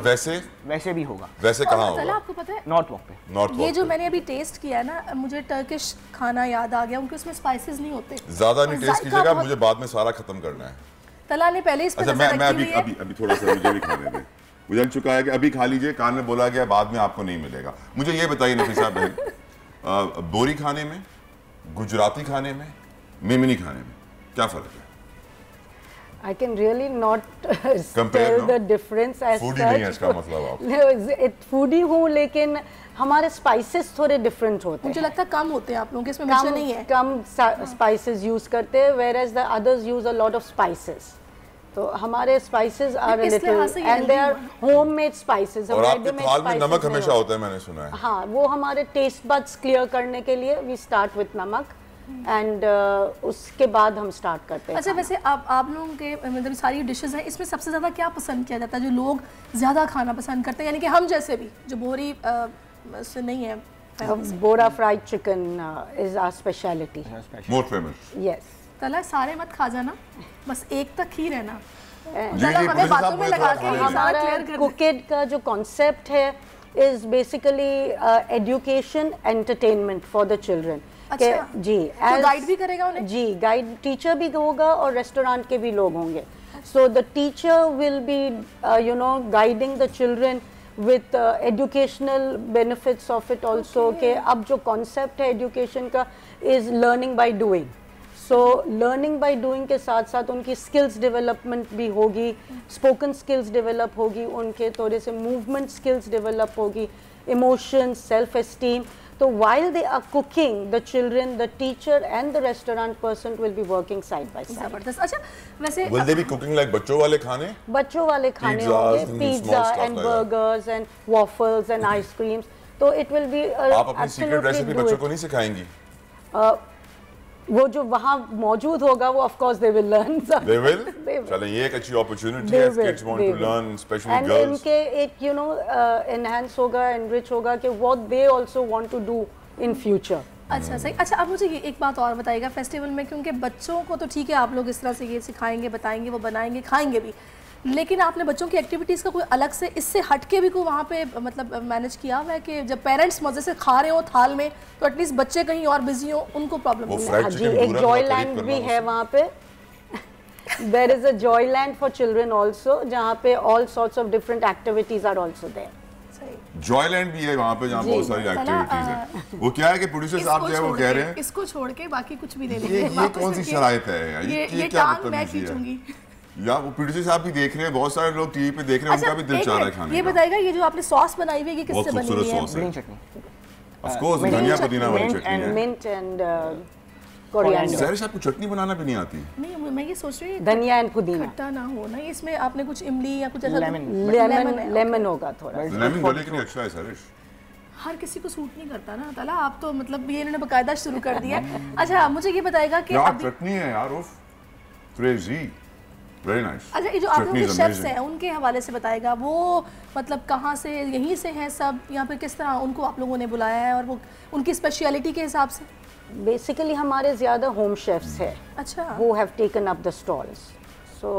वैसे भी होगा। वैसे कहाँ होगा? आपको पता है नॉर्थ वॉक पे। ये जो मैंने अभी टेस्ट किया है ना, मुझे टर्किश खाना याद आ गया, उनके उसमें स्पाइसेस नहीं होते। ज्यादा नहीं टेस्ट कीजिएगा, मुझे बाद में सारा खत्म करना है। तला ने पहले इस पे मैं अभी थोड़ा सा मुझे भी खाने दें। गुजर चुका है कि अभी खा लीजिए, कान में बोला गया बाद में आपको नहीं मिलेगा। मुझे ये बताइए नफीसा बहन, बोरी खाने में, गुजराती खाने में, मेमनी खाने में क्या फर्क है? I can really not tell the difference as foodie नहीं है इसका मतलब आप? foodie हूँ, लेकिन हमारे स्पाइसेस थोड़े डिफरेंट होते हैं। मुझे लगता है कम होते हैं आप लोगों के इसमें, मिर्च नहीं है। कम स्पाइसेस यूज करते हैं, whereas the others use a lot of spices. तो हमारे spices are little and they are homemade spices. और आपके थाल में नमक हमेशा होता है, मैंने सुना है। हाँ, वो हमारे टेस्ट बड्स क्लियर करने के लिए वी स्टार्ट विद नमक एंड उसके बाद हम स्टार्ट करते हैं। अच्छा, वैसे आप लोगों के मतलब सारी डिशेस हैं, इसमें सबसे ज़्यादा क्या पसंद किया जाता है, जो लोग ज़्यादा खाना पसंद करते हैं, यानी कि हम जैसे भी जो बोरी से नहीं है? Bohra fried chicken is our speciality, more famous. Yes. तला सारे मत खा जाना, बस एक तक ही रहना। हमें बातों में लगा के हमारा कुकिड का जो कॉन्सेप्ट है is basically education entertainment for the children. अच्छा, जी, तो गाइड भी करेगा उन्हें? जी, गाइड टीचर भी होगा और रेस्टोरेंट के भी लोग होंगे। So the teacher will be you know guiding the children with educational benefits of it also, के अब जो concept है education का is learning by doing. So learning by doing के साथ साथ उनकी skills development भी होगी, spoken skills develop होगी, उनके थोड़े से movement skills develop होगी, emotions, self-esteem. So while they are cooking, the children, the teacher and the restaurant person will be working side by side. जबरदस्त। अच्छा, वैसे will they be cooking like बच्चों वाले खाने? बच्चों वाले खाने होंगे, pizza and burgers and waffles and ice creams. तो it will be आप अपनी सीक्रेट रेसिपी बच्चों को नहीं सिखाएंगी? वो जो वहाँ मौजूद होगा वो of course they will learn. They will? चलें, ये एक अच्छी opportunity है, kids want to learn, especially girls. And इनके एक you know enhance होगा, enrich होगा कि what they also want to do in future. अच्छा, सही। अच्छा, अब मुझे ये एक बात और बताइएगा, फेस्टिवल में क्योंकि बच्चों को तो ठीक है आप लोग इस तरह से ये सिखाएंगे, बताएंगे, वो बनाएंगे, खाएंगे भी, लेकिन आपने बच्चों की एक्टिविटीज़ का कोई अलग से इससे हट के भी कोई वहाँ पे मतलब मैनेज किया हुआ है कि जब पेरेंट्स मजे से खा रहे हो थाल में तो एटलीस्ट बच्चे कहीं और बिजी हो, उनको प्रॉब्लम नहीं है? जी, एक जॉयलैंड भी है वहाँ पे। There is a Joyland for children also, जहाँ पे all sorts of different activities are also there. Joyland भी है वहाँ पे, जहाँ बहुत सारी एक्टिविटीज हैं। वो क्या है कि प्रोड्यूसर साहब जो है वो कह रहे हैं इसको छोड़ के बाकी कुछ भी ले लेंगे। ये कौन सी शराइत है यार? ये क्या मतलब है? या वो प्रोड्यूसर साहब भी देख रहे हैं, बहुत सारे लोग टीवी पे देख रहे हैं, उनका भी दिल चाह रहा है खाने का। ये बताइएगा, ये जो आपने सॉस बनाई हुई है ये किससे बनी हुई है? ग्रीन चटनी, ऑफ कोर्स, धनिया पुदीना वाली चटनी है। Mint and coriander. ज़ाहिर आपको चटनी बनाना भी नहीं आती? नहीं, मैं ये सोच रही हूँ धनिया एंड पुदीना खट्टा ना हो ना, इसमें आपने कुछ इमली या कुछ ऐसा लेमन होगा थोड़ा। लेमन गले के लिए अच्छा है सरिश। हर किसी को सूट नहीं करता ना ताला, आप तो मतलब ये इन्होंने बकायदा शुरू कर दिया। अच्छा, मुझे ये बताएगा कि यार चटनी है यार, उफ क्रेजी, वेरी नाइस। अच्छा, ये जो आप लोग के शेफ्स हैं उनके हवाले से बताएगा, वो मतलब कहाँ से, यहीं से हैं सब या फिर किस तरह उनको आप लोगों ने बुलाया है और वो उनकी स्पेशलिटी के हिसाब से? बेसिकली हमारे ज़्यादा होम शेफ्स है। अच्छा, who have taken up the stalls, so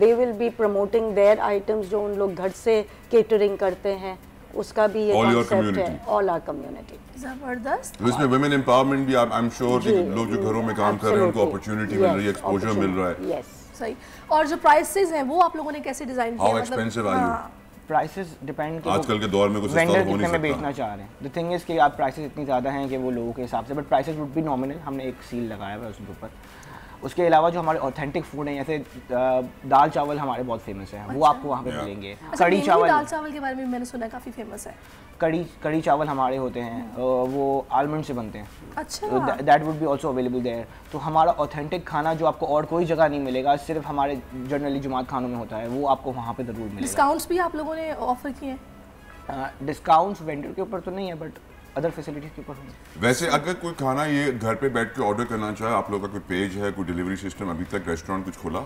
they will be promoting their items जो उन लोग घर से केटरिंग करते हैं, उसका भी ये कॉन्सेप्ट है, all our community। जबरदस्त। तो इसमें women empowerment भी, I'm sure कि लोग जो घरों में काम कर रहे हैं उनको अपॉर्चुनिटी मिल रही है, एक्सपोजर मिल रहा है। यस, सही। और जो प्राइसेस हैं वो आप लोगों ने कैसे डिजाइन किया? How expensive are you? Prices depend आजकल के दौर में कुछ सस्ता हो नहीं सकता। बेचना चाह रहे हैं। द थिंग इज कि आप प्राइसेस इतनी ज़्यादा हैं कि वो लोगों के हिसाब से, but prices would be nominal. हमने एक सील लगाया हुआ है उसके ऊपर। उसके अलावा जो हमारे ऑथेंटिक फूड हैं, जैसे दाल चावल हमारे बहुत फेमस हैं, वो आपको वहाँ पे मिलेंगे। कड़ी चावल, दाल चावल के बारे में मैंने सुना है काफ़ी फेमस है। कड़ी चावल हमारे होते हैं, वो आलमंड से बनते हैं। अच्छा, that would be also available there. तो हमारा ऑथेंटिक खाना जो आपको और कोई जगह नहीं मिलेगा, सिर्फ हमारे जनरली जुमात खानों में होता है, वो आपको वहाँ पे ज़रूर मिलेगा। डिस्काउंट्स भी आप लोगों ने ऑफर किए हैं? डिस्काउंट्स वेंडर के ऊपर तो नहीं है, बट अदर फैसिलिटीज़ के ऊपर होंगे। वैसे अगर कोई खाना ये घर पे बैठ के ऑर्डर करना चाहे, आप लोगों का कोई पेज है, कोई डिलीवरी सिस्टम, अभी तक रेस्टोरेंट कुछ खोला?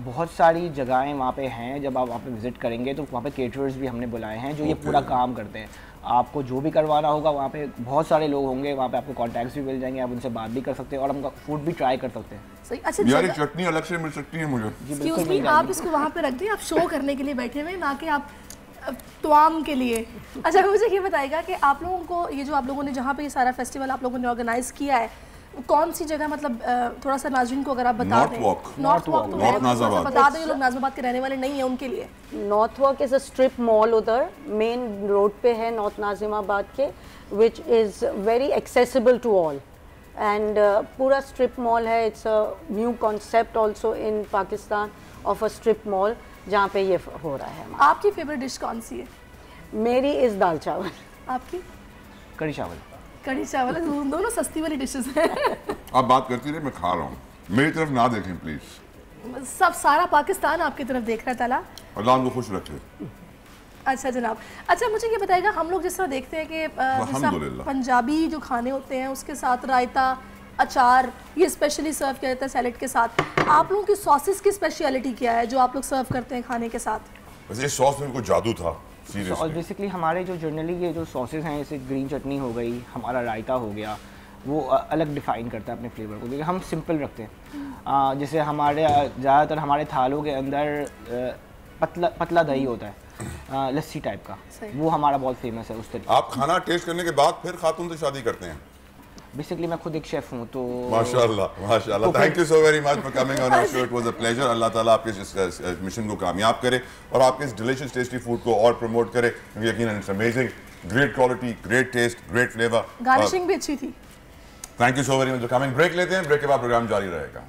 बहुत सारी जगहें वहाँ पे हैं। जब आप वहाँ पे विज़िट करेंगे तो वहाँ पे केटरर्स भी हमने बुलाए हैं जो ये पूरा काम करते हैं। आपको जो भी करवाना होगा वहाँ पे बहुत सारे लोग होंगे, वहाँ पे आपको कॉन्टैक्ट्स भी मिल जाएंगे, आप उनसे बात भी कर सकते हैं और हम फूड भी ट्राई कर सकते हैं। सही। अच्छा यार चटनी अलग से मिल सकती है मुझे? एक्सक्यूज मी, आप इसको वहाँ पे रख दिए, आप शो करने के लिए बैठे हुए, ना कि आप तवाम के लिए। अच्छा मुझे ये बताएगा कि आप लोगों को ये जो आप लोगों ने जहाँ पे ये सारा फेस्टिवल आप लोगों ने ऑर्गेनाइज किया है, कौन सी जगह, मतलब थोड़ा सा नाज़रीन को अगर आप बता दें। नॉर्थ वॉक बता दें, लोग नाज़िमाबाद के रहने वाले नहीं है उनके लिए। North Walk is a strip mall, उधर मेन रोड पे है नॉर्थ नाज़िमाबाद के, which is very accessible to all and पूरा स्ट्रिप मॉल है। It's a new concept also in Pakistan of a strip mall जहाँ पे ये हो रहा है। आपकी फेवरेट डिश कौन सी है? मेरी इज़ दाल चावल। आपकी? कढ़ी चावल। कढ़ी चावल, दोनों सस्ती वाली डिशेस हैं। आप बात करती रहे, मैं खा रहा हूँ, मेरी तरफ ना देखें प्लीज। सब सारा पाकिस्तान आपकी तरफ देख रहा है ताला। अल्लाह उनको खुश रखे। अच्छा जनाब, अच्छा मुझे ये बताएगा, हम लोग जिस तरह देखते हैं कि पंजाबी जो खाने होते हैं उसके साथ रायता, अचार, ये स्पेशली सर्व किया जाता है सैलेड के साथ। आप लोगों की सॉसेस की स्पेशलिटी क्या है जो आप लोग सर्व करते हैं खाने के साथ? वैसे इस सॉस में कोई जादू था और बेसिकली हमारे जो जनरली ये जो सॉसेस हैं, जैसे ग्रीन चटनी हो गई, हमारा रायता हो गया, वो अलग डिफ़ाइन करता है अपने फ्लेवर को, क्योंकि हम सिंपल रखते हैं। जैसे हमारे ज़्यादातर हमारे थालों के अंदर पतला दही होता है, लस्सी टाइप का, वो हमारा बहुत फेमस है उस तरीके। आप खाना टेस्ट करने के बाद फिर खातून से शादी करते हैं? बेसिकली मैं खुद एक शेफ हूँ तो माशाल्लाह माशाल्लाह। Thank you so very much for coming on our show, it was a pleasure. अल्लाह ताला आपके इस मिशन को कामयाब करे और आपके इस डिलीशियस टेस्टी फूड को और प्रमोट करे, क्योंकि यकीनन it's amazing, great quality, great taste, great flavour, garnishing भी अच्छी थी। Thank you so very much for coming. Break लेते हैं, ब्रेक के बाद प्रोग्राम जारी रहेगा।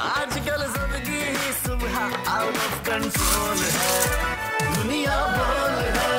आजकल जिंदगी ही सुबह आउट ऑफ कंट्रोल है, दुनिया बोल है,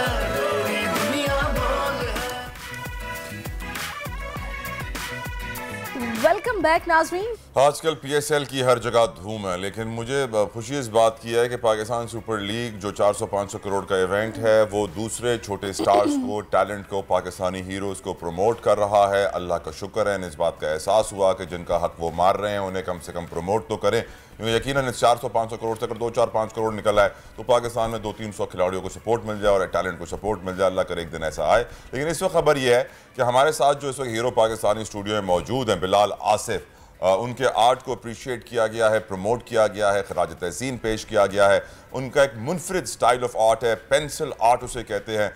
वेलकम बैक नाज़रीन। आजकल PSL की हर जगह धूम है, लेकिन मुझे खुशी इस बात की है कि पाकिस्तान सुपर लीग जो 400-500 करोड़ का इवेंट है, वो दूसरे छोटे स्टार्स को, टैलेंट को, पाकिस्तानी हीरोज़ को प्रमोट कर रहा है। अल्लाह का शुक्र है, इस बात का एहसास हुआ कि जिनका हक वो मार रहे हैं उन्हें कम से कम प्रमोट तो करें, क्योंकि यकीनन इस 400-500 करोड़ से अगर 2-4-5 करोड़ निकल आए तो पाकिस्तान में 200-300 खिलाड़ियों को सपोर्ट मिल जाए और टैलेंट को सपोर्ट मिल जाए। अल्लाह करे एक दिन ऐसा आए। लेकिन इस वक्त खबर यह है कि हमारे साथ जो इस वक्त हीरो पाकिस्तानी स्टूडियो में मौजूद हैं, बिलाल आसिफ, उनके आर्ट को अप्रिशिएट किया गया है, प्रमोट किया गया है, खराज तहसीन पेश किया गया है। उनका एक मुनफरिद स्टाइल ऑफ आर्ट है, पेंसिल आर्ट उसे कहते हैं,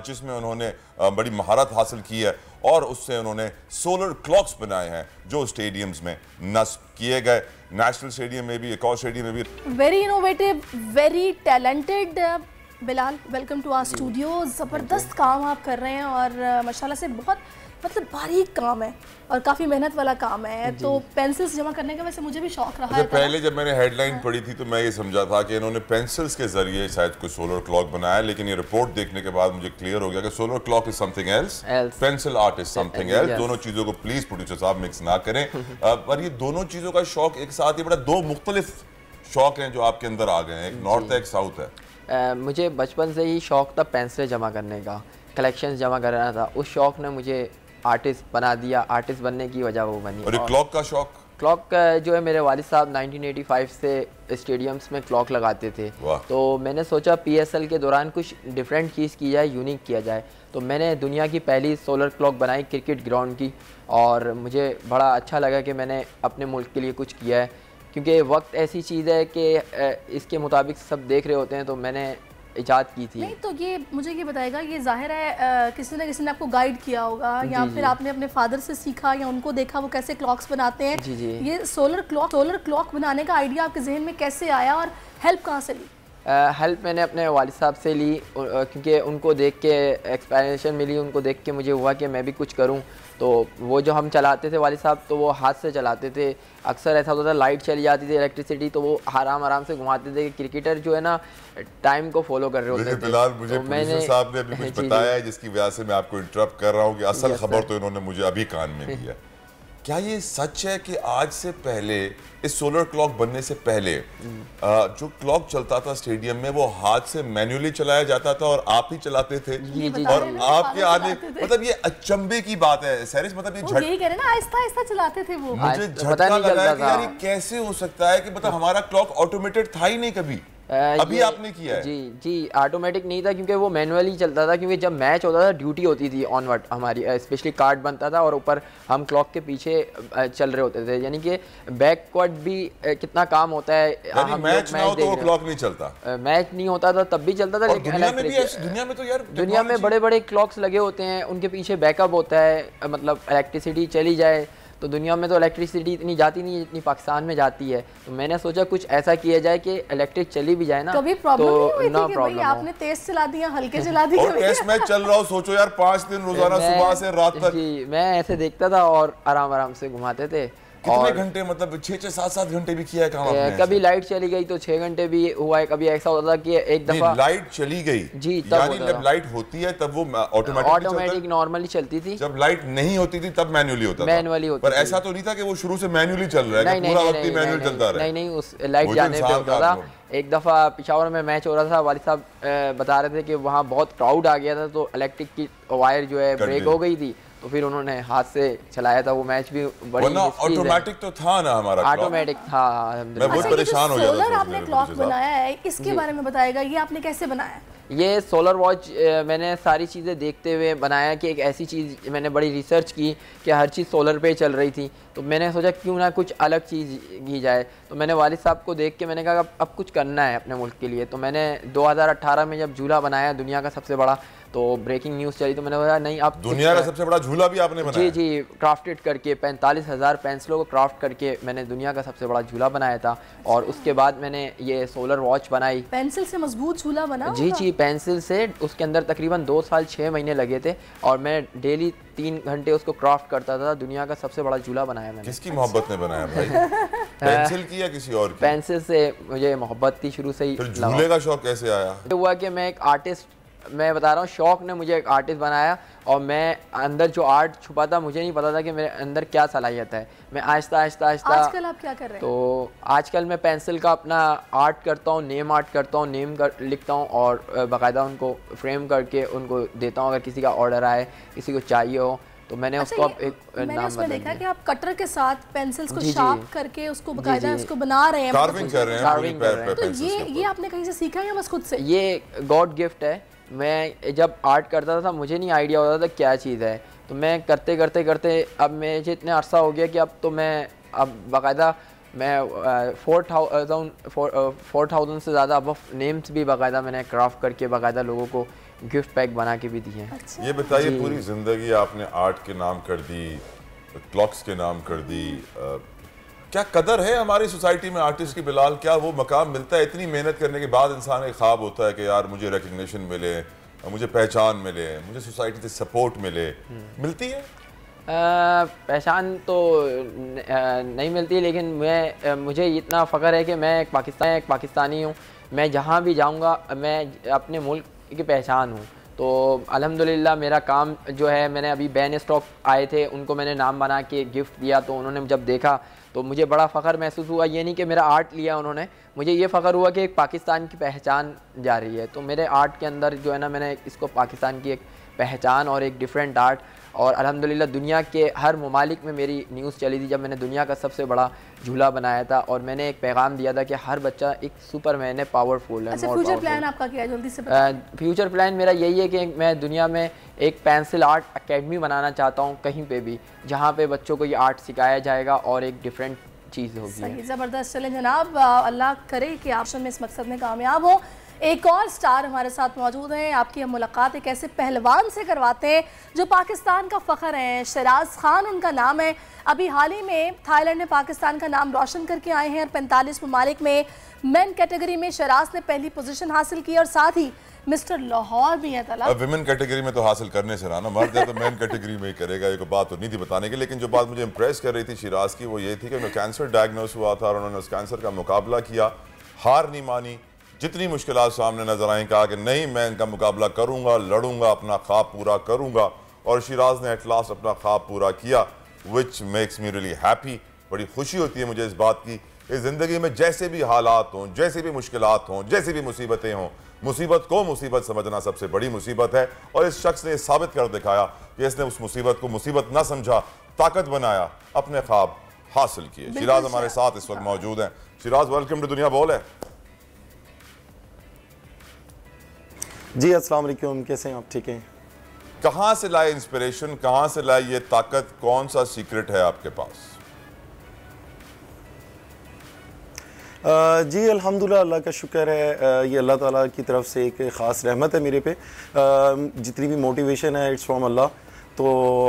जिसमें उन्होंने बड़ी महारत हासिल की है और उससे उन्होंने सोलर क्लॉक्स बनाए हैं जो स्टेडियम्स में नस्ब किए गए, नेशनल स्टेडियम में भी, एक और स्टेडियम में भी। Very innovative, very talented Bilal, welcome to our studio. ज़बरदस्त काम आप कर रहे हैं और माशाल्लाह से बहुत मतलब बारीक काम है और काफ़ी मेहनत वाला काम है। तो पेंसिल्स जमा करने का वैसे मुझे भी शौक रहा है। पहले जब मैंने हेडलाइन पढ़ी थी तो मैं ये समझा था कि इन्होंने पेंसिल्स के जरिए शायद कोई सोलर क्लॉक बनाया, लेकिन ये रिपोर्ट देखने के बाद मुझे क्लियर हो गया कि solar clock is something else, pencil art is something else. दोनों चीज़ों को प्लीज प्रोड्यूसर साहब मिक्स ना करें। पर ये दोनों चीज़ों का शौक एक साथ ही बड़ा, दो मुख्तलिफ शौक हैं जो आपके अंदर आ गए हैं, एक नॉर्थ है एक साउथ है। मुझे बचपन से ही शौक था पेंसिल जमा करने का, कलेक्शंस जमा करना था। उस शौक ने मुझे आर्टिस्ट बना दिया, आर्टिस्ट बनने की वजह वो बनी। और क्लॉक का शौक? क्लॉक जो है मेरे वालिद साहब 1985 से स्टेडियम्स में क्लॉक लगाते थे, तो मैंने सोचा PSL के दौरान कुछ डिफरेंट चीज़ की जाए, यूनिक किया जाए। तो मैंने दुनिया की पहली सोलर क्लॉक बनाई क्रिकेट ग्राउंड की और मुझे बड़ा अच्छा लगा कि मैंने अपने मुल्क के लिए कुछ किया है, क्योंकि वक्त ऐसी चीज़ है कि इसके मुताबिक सब देख रहे होते हैं, तो मैंने इजाद की थी। नहीं तो ये मुझे ये बताएगा, ये जाहिर है किसी न किसी ने आपको गाइड किया होगा या फिर आपने अपने फादर से सीखा या उनको देखा वो कैसे क्लॉक्स बनाते हैं। जी जी। ये सोलर क्लॉक बनाने का आइडिया आपके जहन में कैसे आया और हेल्प कहाँ से ली? हेल्प मैंने अपने वालिद साहब से ली, क्योंकि उनको देख के एक्सप्लेनेशन मिली, उनको देख के मुझे हुआ कि मैं भी कुछ करूं। तो वो जो हम चलाते थे वालिद साहब, तो वो हाथ से चलाते थे। अक्सर ऐसा होता था लाइट चली जाती थी, इलेक्ट्रिसिटी, तो वो आराम से घुमाते थे। क्रिकेटर जो है ना टाइम को फॉलो कर रहे होते थे। फिलहाल मुझे प्रोड्यूसर साहब ने अभी कुछ बताया है जिसकी वजह से मैं आपको इंटरप्ट कर रहा हूँ कि असल खबर तो इन्होंने मुझे अभी कान में दी है क्या ये सच है कि आज से पहले, इस सोलर क्लॉक बनने से पहले जो क्लॉक चलता था स्टेडियम में वो हाथ से मैन्युअली चलाया जाता था और आप ही चलाते थे? और आपके आने, मतलब ये अचंभे की बात है सैरिस, मतलब यही कह रहे ना, आहिस्ता आहिस्ता चलाते थे वो। मुझे झटका लगा कि यार ये कैसे हो सकता है कि मतलब हमारा क्लॉक ऑटोमेटेड था ही नहीं कभी। अभी आपने किया है? जी ऑटोमेटिक नहीं था, क्योंकि वो मैनुअली चलता था, क्योंकि जब मैच होता था ड्यूटी होती थी ऑनवर्ड हमारी, स्पेशली कार्ड बनता था और ऊपर हम क्लॉक के पीछे चल रहे होते थे, यानी कि बैकवर्ड भी कितना काम होता है। हम मैच ना हो तो वो क्लॉक नहीं चलता, मैच नहीं होता था तब भी चलता था, लेकिन दुनिया में तो यार दुनिया में बड़े बड़े क्लॉक्स लगे होते हैं, उनके पीछे बैकअप होता है, मतलब इलेक्ट्रिसिटी चली जाए तो दुनिया में तो इलेक्ट्रिसिटी इतनी जाती नहीं है जितनी पाकिस्तान में जाती है। तो मैंने सोचा कुछ ऐसा किया जाए कि इलेक्ट्रिक चली भी जाए ना, कभी प्रॉब्लम तो नहीं हुई ना थी कि भाई आपने तेज चला दिया, हल्के चला दिया और टेस्ट मैच चल रहा हो, सोचो यार 5 दिन रोजाना सुबह से रात तक। जी मैं ऐसे देखता था और आराम आराम से घुमाते थे। कितने घंटे, मतलब 6-6, 7-7 घंटे भी किया है काम आपने? कभी लाइट चली गई तो 6 घंटे भी हुआ है, कभी ऐसा होता था कि एक दफा लाइट चली गई जी, यानी जब लाइट होती है तब वो ऑटोमेटिक नॉर्मली चलती थी, जब लाइट नहीं होती थी तब मैन्युअली होता था। मैनुअली होता, पर ऐसा तो नहीं था कि वो शुरू से मैन्युअली चल रहा है, पूरा वक्त ही मैनुअल चलता रहा? नहीं, उस लाइट जाने पे होता था। एक दफ़ा पिशावर में मैच हो रहा था, वालिद साहब बता रहे थे कि वहाँ बहुत क्राउड आ गया था, तो इलेक्ट्रिक की वायर जो है ब्रेक हो गई थी, तो फिर उन्होंने हाथ से चलाया था वो मैच भी। बड़ी ऑटोमेटिक तो था ना हमारा, ऑटोमेटिक था। मैं बहुत परेशान हो गया था। सोलर आपने क्लॉक बनाया है, इसके बारे में बताएगा, ये आपने कैसे बनाया? ये सोलर वॉच मैंने सारी चीज़ें देखते हुए बनाया कि एक ऐसी चीज़, मैंने बड़ी रिसर्च की कि हर चीज़ सोलर पे चल रही थी, तो मैंने सोचा क्यों ना कुछ अलग चीज़ की जाए। तो मैंने वालिद साहब को देख के मैंने कहा अब कुछ करना है अपने मुल्क के लिए। तो मैंने 2018 में जब झूला बनाया दुनिया का सबसे बड़ा, तो ब्रेकिंग न्यूज़ चली, तो मैंने बोला नहीं अब दुनिया का सबसे बड़ा झूला भी आपने बनाया? जी क्राफ्टेड करके 45,000 पेंसिलों को क्राफ्ट करके मैंने दुनिया का सबसे बड़ा झूला बनाया था। और उसके बाद मैंने ये सोलर वॉच बनाई। पेंसिल से मजबूत झूला बना? जी पेंसिल से, उसके अंदर तकरीबन 2 साल 6 महीने लगे थे और मैं डेली 3 घंटे उसको क्राफ्ट करता था। दुनिया का सबसे बड़ा झूला बनाया मैंने। किसकी मोहब्बत ने बनाया भाई? पेंसिल की या किसी और की? पेंसिल से मुझे मोहब्बत थी शुरू से ही। फिर झूले का शौक कैसे आया? हुआ कि मैं एक आर्टिस्ट, मैं बता रहा हूँ, शौक ने मुझे एक आर्टिस्ट बनाया और मैं अंदर जो आर्ट छुपा था मुझे नहीं पता था कि मेरे अंदर क्या सलाहियत है। मैं आहिस्ता आजकल आप क्या कर रहे हैं? तो आजकल मैं पेंसिल का अपना आर्ट करता हूँ, नेम आर्ट करता हूँ, लिखता हूँ और बाकायदा उनको फ्रेम करके उनको देता हूँ। अगर किसी का ऑर्डर आए, किसी को चाहिए हो, तो मैंने उसको अब एक नाम उसमें देखा कि आप कटर के साथ पेंसिल्स को शार्प करके उसको बकायदा उसको बना रहे हैं, कार्विंग कर रहे हैं। तो ये आपने कहीं से सीखा है या बस खुद से? ये गॉड गिफ्ट है। मैं जब आर्ट करता था मुझे नहीं आइडिया होता था क्या चीज़ है, तो मैं करते अब मुझे इतने अरसा हो गया कि अब तो मैं अब बाकायदा मैं 4,000 से ज़्यादा अब नेम्स भी बाकायदा मैंने क्राफ्ट करके बाकायदा लोगों को गिफ्ट पैक बना के भी दिए हैं। अच्छा। ये बताइए, पूरी ज़िंदगी आपने आर्ट के नाम कर दी, क्लॉक्स के नाम कर दी, क्या कदर है हमारी सोसाइटी में आर्टिस्ट की? बिलाल, क्या वो मकाम मिलता है? इतनी मेहनत करने के बाद इंसान एक ख्वाब होता है कि यार मुझे रिकग्निशन मिले, मुझे पहचान मिले, मुझे सोसाइटी से सपोर्ट मिले, मिलती है? पहचान तो नहीं मिलती, लेकिन मुझे इतना फ़ख्र है कि मैं एक पाकिस्तानी हूँ। मैं जहाँ भी जाऊँगा मैं अपने मुल्क की पहचान हूँ। तो अल्हम्दुलिल्लाह मेरा काम जो है, मैंने अभी बैन स्टॉक आए थे उनको मैंने नाम बना के गिफ्ट दिया, तो उन्होंने जब देखा तो मुझे बड़ा फ़ख्र महसूस हुआ। ये नहीं कि मेरा आर्ट लिया उन्होंने, मुझे ये फ़ख्र हुआ कि एक पाकिस्तान की पहचान जा रही है। तो मेरे आर्ट के अंदर जो है ना, मैंने इसको पाकिस्तान की एक पहचान और एक डिफरेंट आर्ट, और अल्हम्दुलिल्लाह दुनिया के हर ममालिक में मेरी न्यूज़ चली थी जब मैंने दुनिया का सबसे बड़ा झूला बनाया था। और मैंने एक पैगाम दिया था कि हर बच्चा एक सुपरमैन है, पावरफुल है। अच्छा, फ्यूचर प्लान आपका क्या है, जल्दी से फ्यूचर प्लान मेरा यही है कि मैं दुनिया में एक पेंसिल आर्ट एकेडमी बनाना चाहता हूँ, कहीं पे भी जहाँ पे बच्चों को ये आर्ट सिखाया जाएगा और एक डिफरेंट चीज़ होगी। सही, ज़बरदस्त। चलें जनाब, अल्लाह करे कि आप में इस मकसद में कामयाब हो। एक और स्टार हमारे साथ मौजूद हैं, आपकी हम मुलाकात एक ऐसे पहलवान से करवाते हैं जो पाकिस्तान का फ़ख्र है। शराज खान उनका नाम है। अभी हाल ही में थाईलैंड ने पाकिस्तान का नाम रोशन करके आए हैं और 45 ममालिक में मेन कैटेगरी में शराज ने पहली पोजीशन हासिल की और साथ ही मिस्टर लाहौर भी है। तलब विमेन कैटेगरी में तो हासिल करने से ना मर्द है तो मेन कैटेगरी में ही करेगा, ये बात तो नहीं थी बताने की। लेकिन जो बात मुझे इंप्रेस कर रही थी शिराज की वो ये थी कि उन्हें कैंसर डायग्नोस हुआ था और उन्होंने उस कैंसर का मुकाबला किया, हार नहीं मानी। जितनी मुश्किलात सामने नजर आई कहा कि नहीं मैं इनका मुकाबला करूंगा, लड़ूंगा, अपना ख्वाब पूरा करूंगा, और शिराज ने एट लास्ट अपना ख्वाब पूरा किया। Which makes me really happy. बड़ी खुशी होती है मुझे इस बात की, इस ज़िंदगी में जैसे भी हालात हों, जैसे भी मुश्किलात हों, जैसी भी मुसीबतें हों, मुसीबत को मुसीबत समझना सबसे बड़ी मुसीबत है। और इस शख्स ने साबित कर दिखाया कि इसने उस मुसीबत को मुसीबत ना समझा, ताकत बनाया, अपने ख्वाब हासिल किए। शिराज हमारे साथ इस वक्त मौजूद हैं। शिराज, वेलकम टू दुनिया बोल है। जी अस्सलाम वालेकुम, कैसे हैं आप? ठीक हैं? कहाँ से लाए इंस्पिरेशन, कहाँ से लाई ये ताकत, कौन सा सीक्रेट है आपके पास? जी अल्हम्दुलिल्लाह, अल्लाह का शुक्र है, ये अल्लाह ताला की तरफ से एक ख़ास रहमत है मेरे पे। जितनी भी मोटिवेशन है इट्स फ्रॉम अल्लाह। तो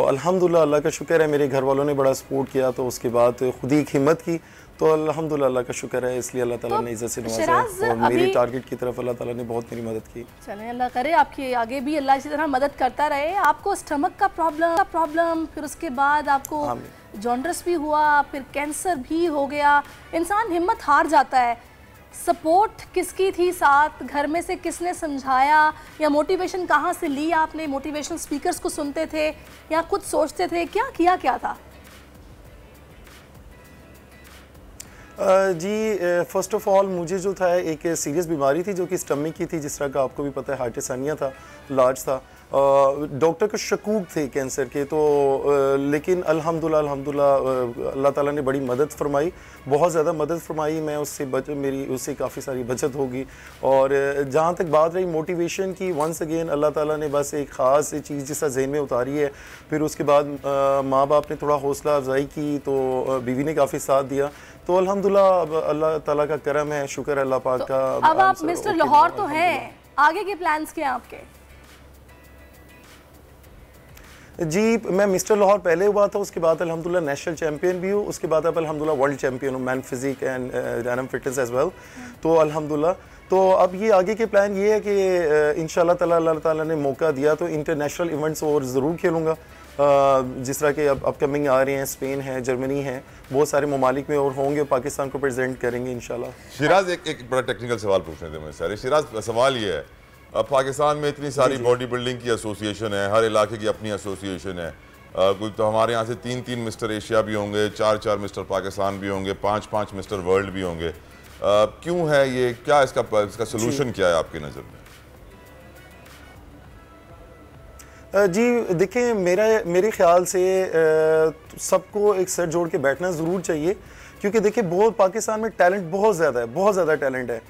अल्हम्दुलिल्लाह अल्लाह का शुक्र है, मेरे घर वालों ने बड़ा सपोर्ट किया, तो उसके बाद खुद ही एक हिम्मत की, तो अल्हम्दुलिल्लाह अल्लाह का शुक्र है, इसलिए अल्लाह ताला ने इज्जत से नवाजा और मेरी टारगेट की तरफ अल्लाह ताला ने बहुत मेरी मदद की। चलें, अल्लाह करे आपकी आगे भी अल्लाह इसी तरह मदद करता रहे। आपको स्टमक का प्रॉब्लम, फिर उसके बाद आपको जॉन्डस भी हुआ, फिर कैंसर भी हो गया, इंसान हिम्मत हार जाता है। सपोर्ट किसकी थी साथ, घर में से किसने समझाया, या मोटिवेशन कहाँ से ली आपने? मोटिवेशनल स्पीकर्स को सुनते थे या खुद सोचते थे, क्या था? जी फ़र्स्ट ऑफ़ ऑल मुझे जो था एक सीरियस बीमारी थी जो कि स्टमक की थी, जिस तरह का आपको भी पता है, हार्टिसानिया था, लार्ज था। डॉक्टर को शकूक थे कैंसर के, तो लेकिन अल्हम्दुलिल्लाह अल्लाह ताला ने बड़ी मदद फरमाई, बहुत ज़्यादा मदद फरमाई। मैं मेरी उससे काफ़ी सारी बचत होगी। और जहाँ तक बात रही मोटिवेशन की, वंस अगेन अल्लाह ताला ने बस एक ख़ास चीज़ जिसका जहन में उतारी है। फिर उसके बाद माँ बाप ने थोड़ा हौसला अफजाई की, तो बीवी ने काफ़ी साथ दिया, तो अल्हम्दुलिल्लाह अल्लाह ताला का करम है, शुक्र है अल्लाह पाक का। अब आप मिस्टर लाहौर तो हैं, आगे के प्लान्स क्या हैं आपके? जी मैं मिस्टर लाहौर पहले हुआ था, उसके बाद अल्हम्दुलिल्लाह नेशनल चैम्पियन भी हूँ, उसके बाद अब अल्हम्दुलिल्लाह वर्ल्ड चैम्पियन हूँ, man physique and Dynam fitness as well. तो अल्हम्दुलिल्लाह, तो अब ये आगे के प्लान ये है कि इंशाल्लाह ताला अल्लाह ताला ने मौका दिया तो इंटरनेशनल इवेंट्स और ज़रूर खेलूँगा, जिस तरह के अब अपकमिंग आ रहे हैं, स्पेन है, जर्मनी है, बहुत सारे ममालिक में और होंगे, पाकिस्तान को प्रेजेंट करेंगे इंशाल्लाह। शिराज, एक बड़ा टेक्निकल सवाल पूछने थे मुझे सारे। शिराज, सवाल ये है, अब पाकिस्तान में इतनी सारी बॉडी बिल्डिंग की एसोसिएशन है, हर इलाके की अपनी एसोसिएशन है, कुछ तो हमारे यहाँ से 3 मिस्टर एशिया भी होंगे, 4 मिस्टर पाकिस्तान भी होंगे, 5 मिस्टर वर्ल्ड भी होंगे। क्यों है ये, क्या इसका सोल्यूशन क्या है आपकी नज़र में? जी देखिए, मेरे ख्याल से सबको एक सर जोड़ के बैठना ज़रूर चाहिए, क्योंकि देखिए पाकिस्तान में टैलेंट बहुत ज़्यादा टैलेंट है।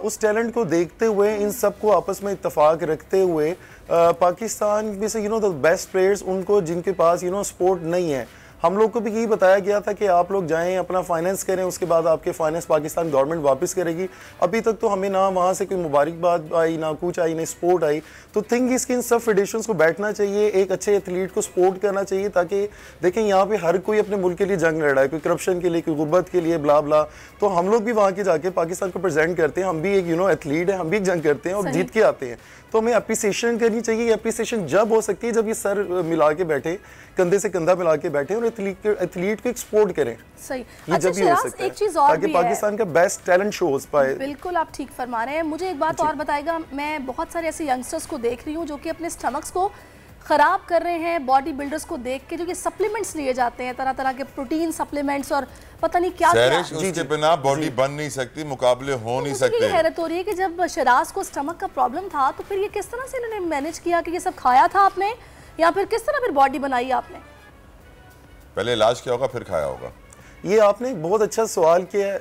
उस टैलेंट को देखते हुए, इन सबको आपस में इत्तेफाक रखते हुए, पाकिस्तान में से द बेस्ट प्लेयर्स उनको जिनके पास स्पोर्ट नहीं है, हम लोग को भी यही बताया गया था कि आप लोग जाएं, अपना फाइनेंस करें, उसके बाद आपके फाइनेंस पाकिस्तान गवर्नमेंट वापस करेगी। अभी तक तो हमें ना वहाँ से कोई मुबारकबाद आई, ना कुछ आई, ना सपोर्ट आई। तो थिंक इसके इन सब फेडरेशंस को बैठना चाहिए, एक अच्छे एथलीट को सपोर्ट करना चाहिए, ताकि देखें यहाँ पे हर कोई अपने मुल्क के लिए जंग लड़ रहा है, कोई करप्शन के लिए, कोई गुर्बत के लिए, ब्ला ब्ला। तो हम लोग भी वहाँ के जाके पाकिस्तान को प्रेजेंट करते हैं, हम भी एक एथलीट है, हम भी जंग करते हैं और जीत के आते हैं। तो हमें अप्रिसिएशन करनी चाहिए। अप्रिसिएशन जब हो सकती है जब ये सर मिला के बैठे, कंधे से कंधा मिला के बैठे और एथलीट को एक्सपोर्ट करें। सही। ये जब भी हो सकता है, एक चीज और ताकि पाकिस्तान का बेस्ट टैलेंट शो हो पाए। बिल्कुल, आप ठीक फरमा रहे हैं। मुझे एक बात और बताएगा, मैं बहुत सारे ऐसे यंगस्टर्स को देख रही हूँ जो कि अपने स्टमक्स को ख़राब कर रहे हैं, बॉडी बिल्डर्स को देख के, जो कि सप्लीमेंट्स लिए जाते हैं, तरह तरह के प्रोटीन सप्लीमेंट्स और पता नहीं क्या क्या। उसके बिना बॉडी बन नहीं सकती, मुकाबले हो नहीं सकते। हैरत हो रही है कि जब शिराज को स्टमक का प्रॉब्लम था तो फिर ये किस तरह से इन्होंने मैनेज किया, कि ये सब खाया था आपने या फिर किस तरह फिर बॉडी बनाई आपने? पहले इलाज किया होगा फिर खाया होगा। ये आपने बहुत अच्छा सवाल किया है।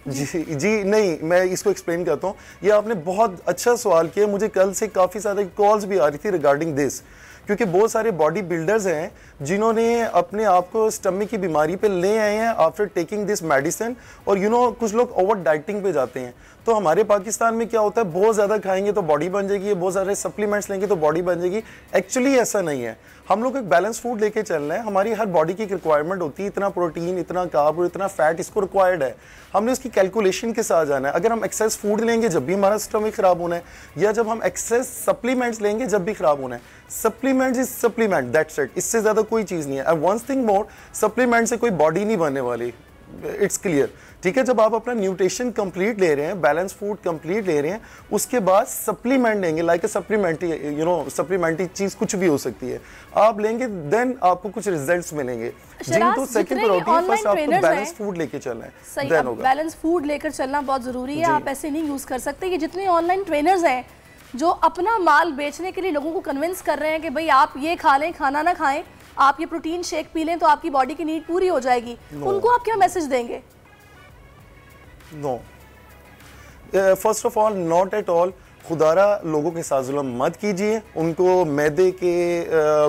जी नहीं, मैं इसको एक्सप्लेन करता हूँ। ये आपने बहुत अच्छा सवाल किया। मुझे कल से काफ़ी सारे कॉल्स भी आ रही थी रिगार्डिंग दिस, क्योंकि बहुत सारे बॉडी बिल्डर्स हैं जिन्होंने अपने आप को स्टमक की बीमारी पे ले आए हैं आफ्टर टेकिंग दिस मेडिसिन, और कुछ लोग ओवर डाइटिंग पे जाते हैं। तो हमारे पाकिस्तान में क्या होता है, बहुत ज़्यादा खाएंगे तो बॉडी बन जाएगी, बहुत सारे सप्लीमेंट्स लेंगे तो बॉडी बन जाएगी। एक्चुअली ऐसा नहीं है। हम लोग एक बैलेंस फूड लेके चलना है। हमारी हर बॉडी की रिक्वायरमेंट होती है, इतना प्रोटीन, इतना कार्ब और इतना फैट इसको रिक्वायर्ड है। हमने उसकी कैलकुलेशन के साथ जाना है। अगर हम एक्सेस फूड लेंगे जब भी हमारा स्टमक खराब होना है, या जब हम एक्सेस सप्लीमेंट्स लेंगे जब भी खराब होना है। Supplements is supplement, that's it, इससे ज़्यादा कोई चीज़ नहीं है। And one thing more, supplement से कोई बॉडी नहीं बनने वाली, इट्स क्लियर। ठीक है। जब आप अपना न्यूट्रिशन कंप्लीट ले रहे हैं, बैलेंस फूड कंप्लीट ले रहे हैं, उसके बाद सप्लीमेंट लेंगे, लाइक सप्लीमेंट्री सप्लीमेंट्री चीज़ कुछ भी हो सकती है, आप लेंगे, देन आपको कुछ रिजल्ट्स मिलेंगे। जिम तो सेकंड प्रायोरिटी, फर्स्ट आपको बैलेंस फूड लेके चलना है, देन होगा। बैलेंस फूड लेकर चलना बहुत ज़रूरी है, आप ऐसे नहीं यूज़ कर सकते। ये जितने ऑनलाइन ट्रेनर्स हैं जो अपना माल बेचने के लिए लोगों को कन्विंस कर रहे हैं कि भाई आप ये खा लें, खाना ना खाएं, आप ये प्रोटीन शेक पी लें तो आपकी बॉडी की नीड पूरी हो जाएगी, उनको आप क्या मैसेज देंगे? No, first of all not at all. खुदारा लोगों के साथ जुल्म मत कीजिए, उनको मैदे के,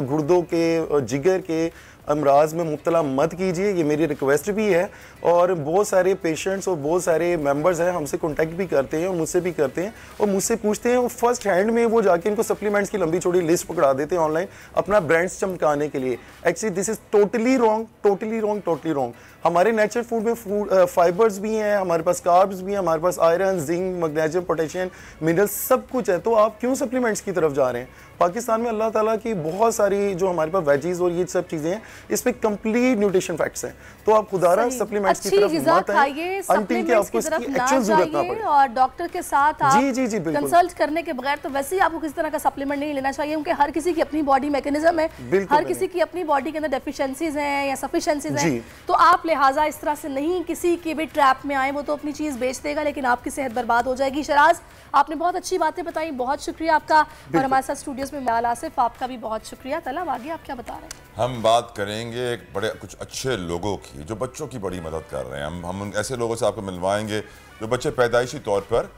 गुर्दों के, जिगर के अमराज में मुब्तला मत कीजिए, ये मेरी रिक्वेस्ट भी है। और बहुत सारे पेशेंट्स और बहुत सारे मेंबर्स हैं हमसे कांटेक्ट भी करते हैं और मुझसे भी करते हैं और मुझसे पूछते हैं, और फर्स्ट हैंड में वो जाके इनको सप्लीमेंट्स की लंबी चौड़ी लिस्ट पकड़ा देते हैं ऑनलाइन अपना ब्रांड्स चमकाने के लिए। Actually this is totally wrong, totally wrong, totally wrong. हमारे नेचुरल फूड में फाइबर्स भी हैं, हमारे पास कार्ब्स भी हैं, हमारे पास iron, zinc, magnesium, potassium, minerals सब कुछ है। तो आप क्यों सप्लीमेंट्स की तरफ जा रहे हैं? पाकिस्तान में अल्लाह ताला की बहुत सारी जो हमारे पास वेजीज और ये सब चीज़ें हैं, इसमें कंप्लीट न्यूट्रिशन फैक्ट्स हैं। तो आप खुदारा सप्लीमेंट्स की तरफ मत आइए अंटिल कि आपको इसकी एक्चुअल जरूरत ना पड़े। और डॉक्टर के साथ आप जी कंसल्ट करने के बगैर तो वैसे ही आपको किसी तरह का सप्लीमेंट नहीं लेना चाहिए, क्योंकि हर किसी की अपनी बॉडी मैकेनिज्म है, हर किसी की अपनी बॉडी के अंदर डेफिशिएंसीज हैं या सफिशिएंसीज हैं। तो आप लिहाजा इस तरह से नहीं किसी के भी ट्रैप में आए, वो तो अपनी चीज़ बेच देगा लेकिन आपकी सेहत बर्बाद हो जाएगी। शराज, आपने बहुत अच्छी बातें बताई, बहुत शुक्रिया आपका। और हमारे साथ स्टूडियोज में बिलाल आसिफ, आपका भी बहुत शुक्रिया। तलब आगे आप क्या बता रहे हैं? हम बात करेंगे एक बड़े कुछ अच्छे लोगों की जो बच्चों की बड़ी मदद कर रहे हैं। हम ऐसे लोगों से आपको मिलवाएंगे जो बच्चे पैदाइशी तौर पर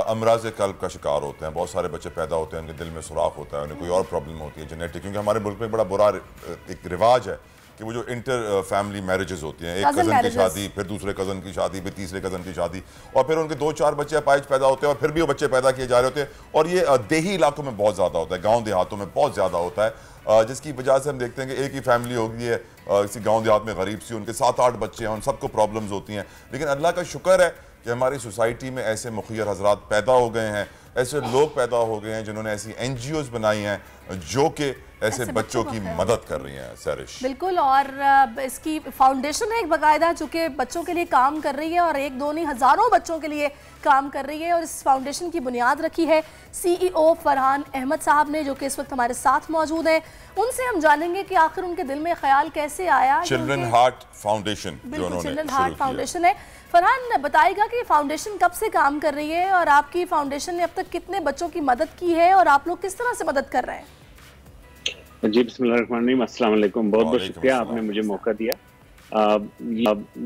अमराज कल्ब का शिकार होते हैं। बहुत सारे बच्चे पैदा होते हैं, उनके दिल में सुराख होता है, उन्हें कोई और प्रॉब्लम होती है जेनेटिक, क्योंकि हमारे मुल्क में बड़ा बुरा एक रिवाज है कि वो जो इंटर फैमिली मैरिजेस होती हैं, एक कज़न की शादी, फिर दूसरे कज़न की शादी, फिर तीसरे कज़न की शादी, और फिर उनके 2-4 बच्चे अपाइज पैदा होते हैं और फिर भी वो बच्चे पैदा किए जा रहे होते हैं। और ये देही इलाकों में बहुत ज़्यादा होता है, गाँव देहातों में बहुत ज़्यादा होता है, जिसकी वजह से हम देखते हैं कि एक ही फैमिली होगी है किसी गाँव देहात में गरीब सी, उनके 7-8 बच्चे हैं, उन सबको प्रॉब्लम्स होती हैं। लेकिन अल्लाह का शुक्र है कि हमारी सोसाइटी में ऐसे मुखियर हजरात पैदा हो गए हैं, ऐसे लोग पैदा हो गए हैं जिन्होंने ऐसी NGOs बनाई हैं जो कि ऐसे बच्चों की मदद कर रही हैं। सरिश, बिल्कुल, और इसकी फाउंडेशन है एक बाकायदा जो कि बच्चों के लिए काम कर रही है और एक दो नहीं हज़ारों बच्चों के लिए काम कर रही है। और इस फाउंडेशन की बुनियाद रखी है CEO फरहान अहमद साहब ने, जो कि इस वक्त हमारे साथ मौजूद हैं। उनसे हम जानेंगे कि आखिर उनके दिल में ख्याल कैसे आया। चिल्ड्रन हार्ट फाउंडेशन, बिल्कुल चिल्ड्रन हार्ट फाउंडेशन है। फरहान बताएगा कि फाउंडेशन कब से काम कर रही है और आपकी फाउंडेशन ने अब तक कितने बच्चों की मदद की है और आप लोग किस तरह से मदद कर रहे हैं? जी बिस्मिल्लाहिर्रहमानिर्रहीम, अस्सलाम वालेकुम, बहुत बहुत शुक्रिया आपने मुझे मौका दिया।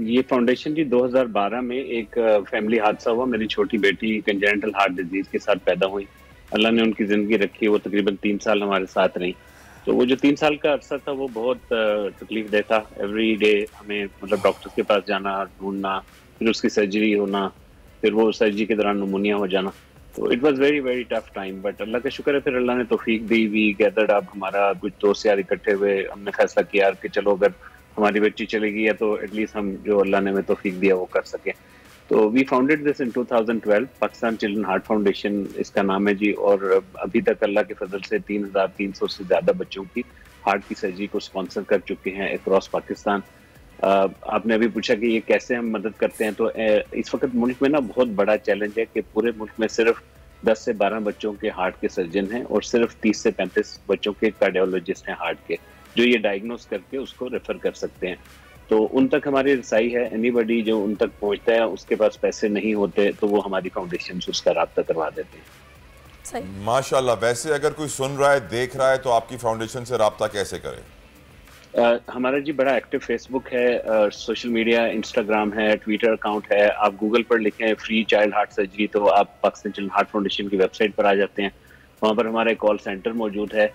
ये फाउंडेशन जी 2012 में एक फैमिली हादसा हुआ। मेरी छोटी बेटी कंजेनिटल हार्ट डिजीज के साथ पैदा हुई। अल्लाह ने उनकी ज़िंदगी रखी, वो तकरीबन 3 साल हमारे साथ रही। तो वो जो 3 साल का अरसा था वो बहुत तकलीफ दे था। एवरी डे हमें मतलब डॉक्टर के पास जाना, ढूंढना, फिर उसकी सर्जरी होना, फिर वो सर्जरी के दौरान निमोनिया हो जाना। तो it was very very tough time, but अल्लाह का शुक्र है फिर अल्लाह ने तौफीक दी। वी गैदर्ड अप, हमारा कुछ दोस्त यार इकट्ठे हुए, हमने फैसला किया कि चलो अगर हमारी बच्ची चली गई है तो एटलीस्ट हम जो अल्लाह ने हमें तौफीक दिया वो कर सके। तो we founded this in 2012, Pakistan children heart foundation इसका नाम है जी। और अभी तक अल्लाह के फजल से 3300 से ज़्यादा बच्चों की हार्ट की सर्जरी को स्पॉन्सर कर चुके हैं अक्रॉस पाकिस्तान। आपने अभी पूछा कि ये कैसे हम मदद करते हैं, तो इस वक्त मुल्क में ना बहुत बड़ा चैलेंज है कि पूरे मुल्क में सिर्फ 10 से 12 बच्चों के हार्ट के सर्जन हैं और सिर्फ 30 से 35 बच्चों के कार्डियोलॉजिस्ट हैं हार्ट के, जो ये डायग्नोस करके उसको रेफर कर सकते हैं। तो उन तक हमारी रसाई है। एनीबडी जो उन तक पहुंचता है, उसके पास पैसे नहीं होते तो वो हमारी फाउंडेशन से उसका राब्ता करवा देते हैं। माशाल्लाह। वैसे अगर कोई सुन रहा है, देख रहा है, तो आपकी फाउंडेशन से राब्ता कैसे करे? हमारा जी बड़ा एक्टिव फेसबुक है, सोशल मीडिया, इंस्टाग्राम है, ट्विटर अकाउंट है। आप गूगल पर लिखें फ्री चाइल्ड हार्ट सर्जरी तो आप पाकिस्तान चिल्ड्रन हार्ट फाउंडेशन की वेबसाइट पर आ जाते हैं। वहाँ पर हमारा एक कॉल सेंटर मौजूद है।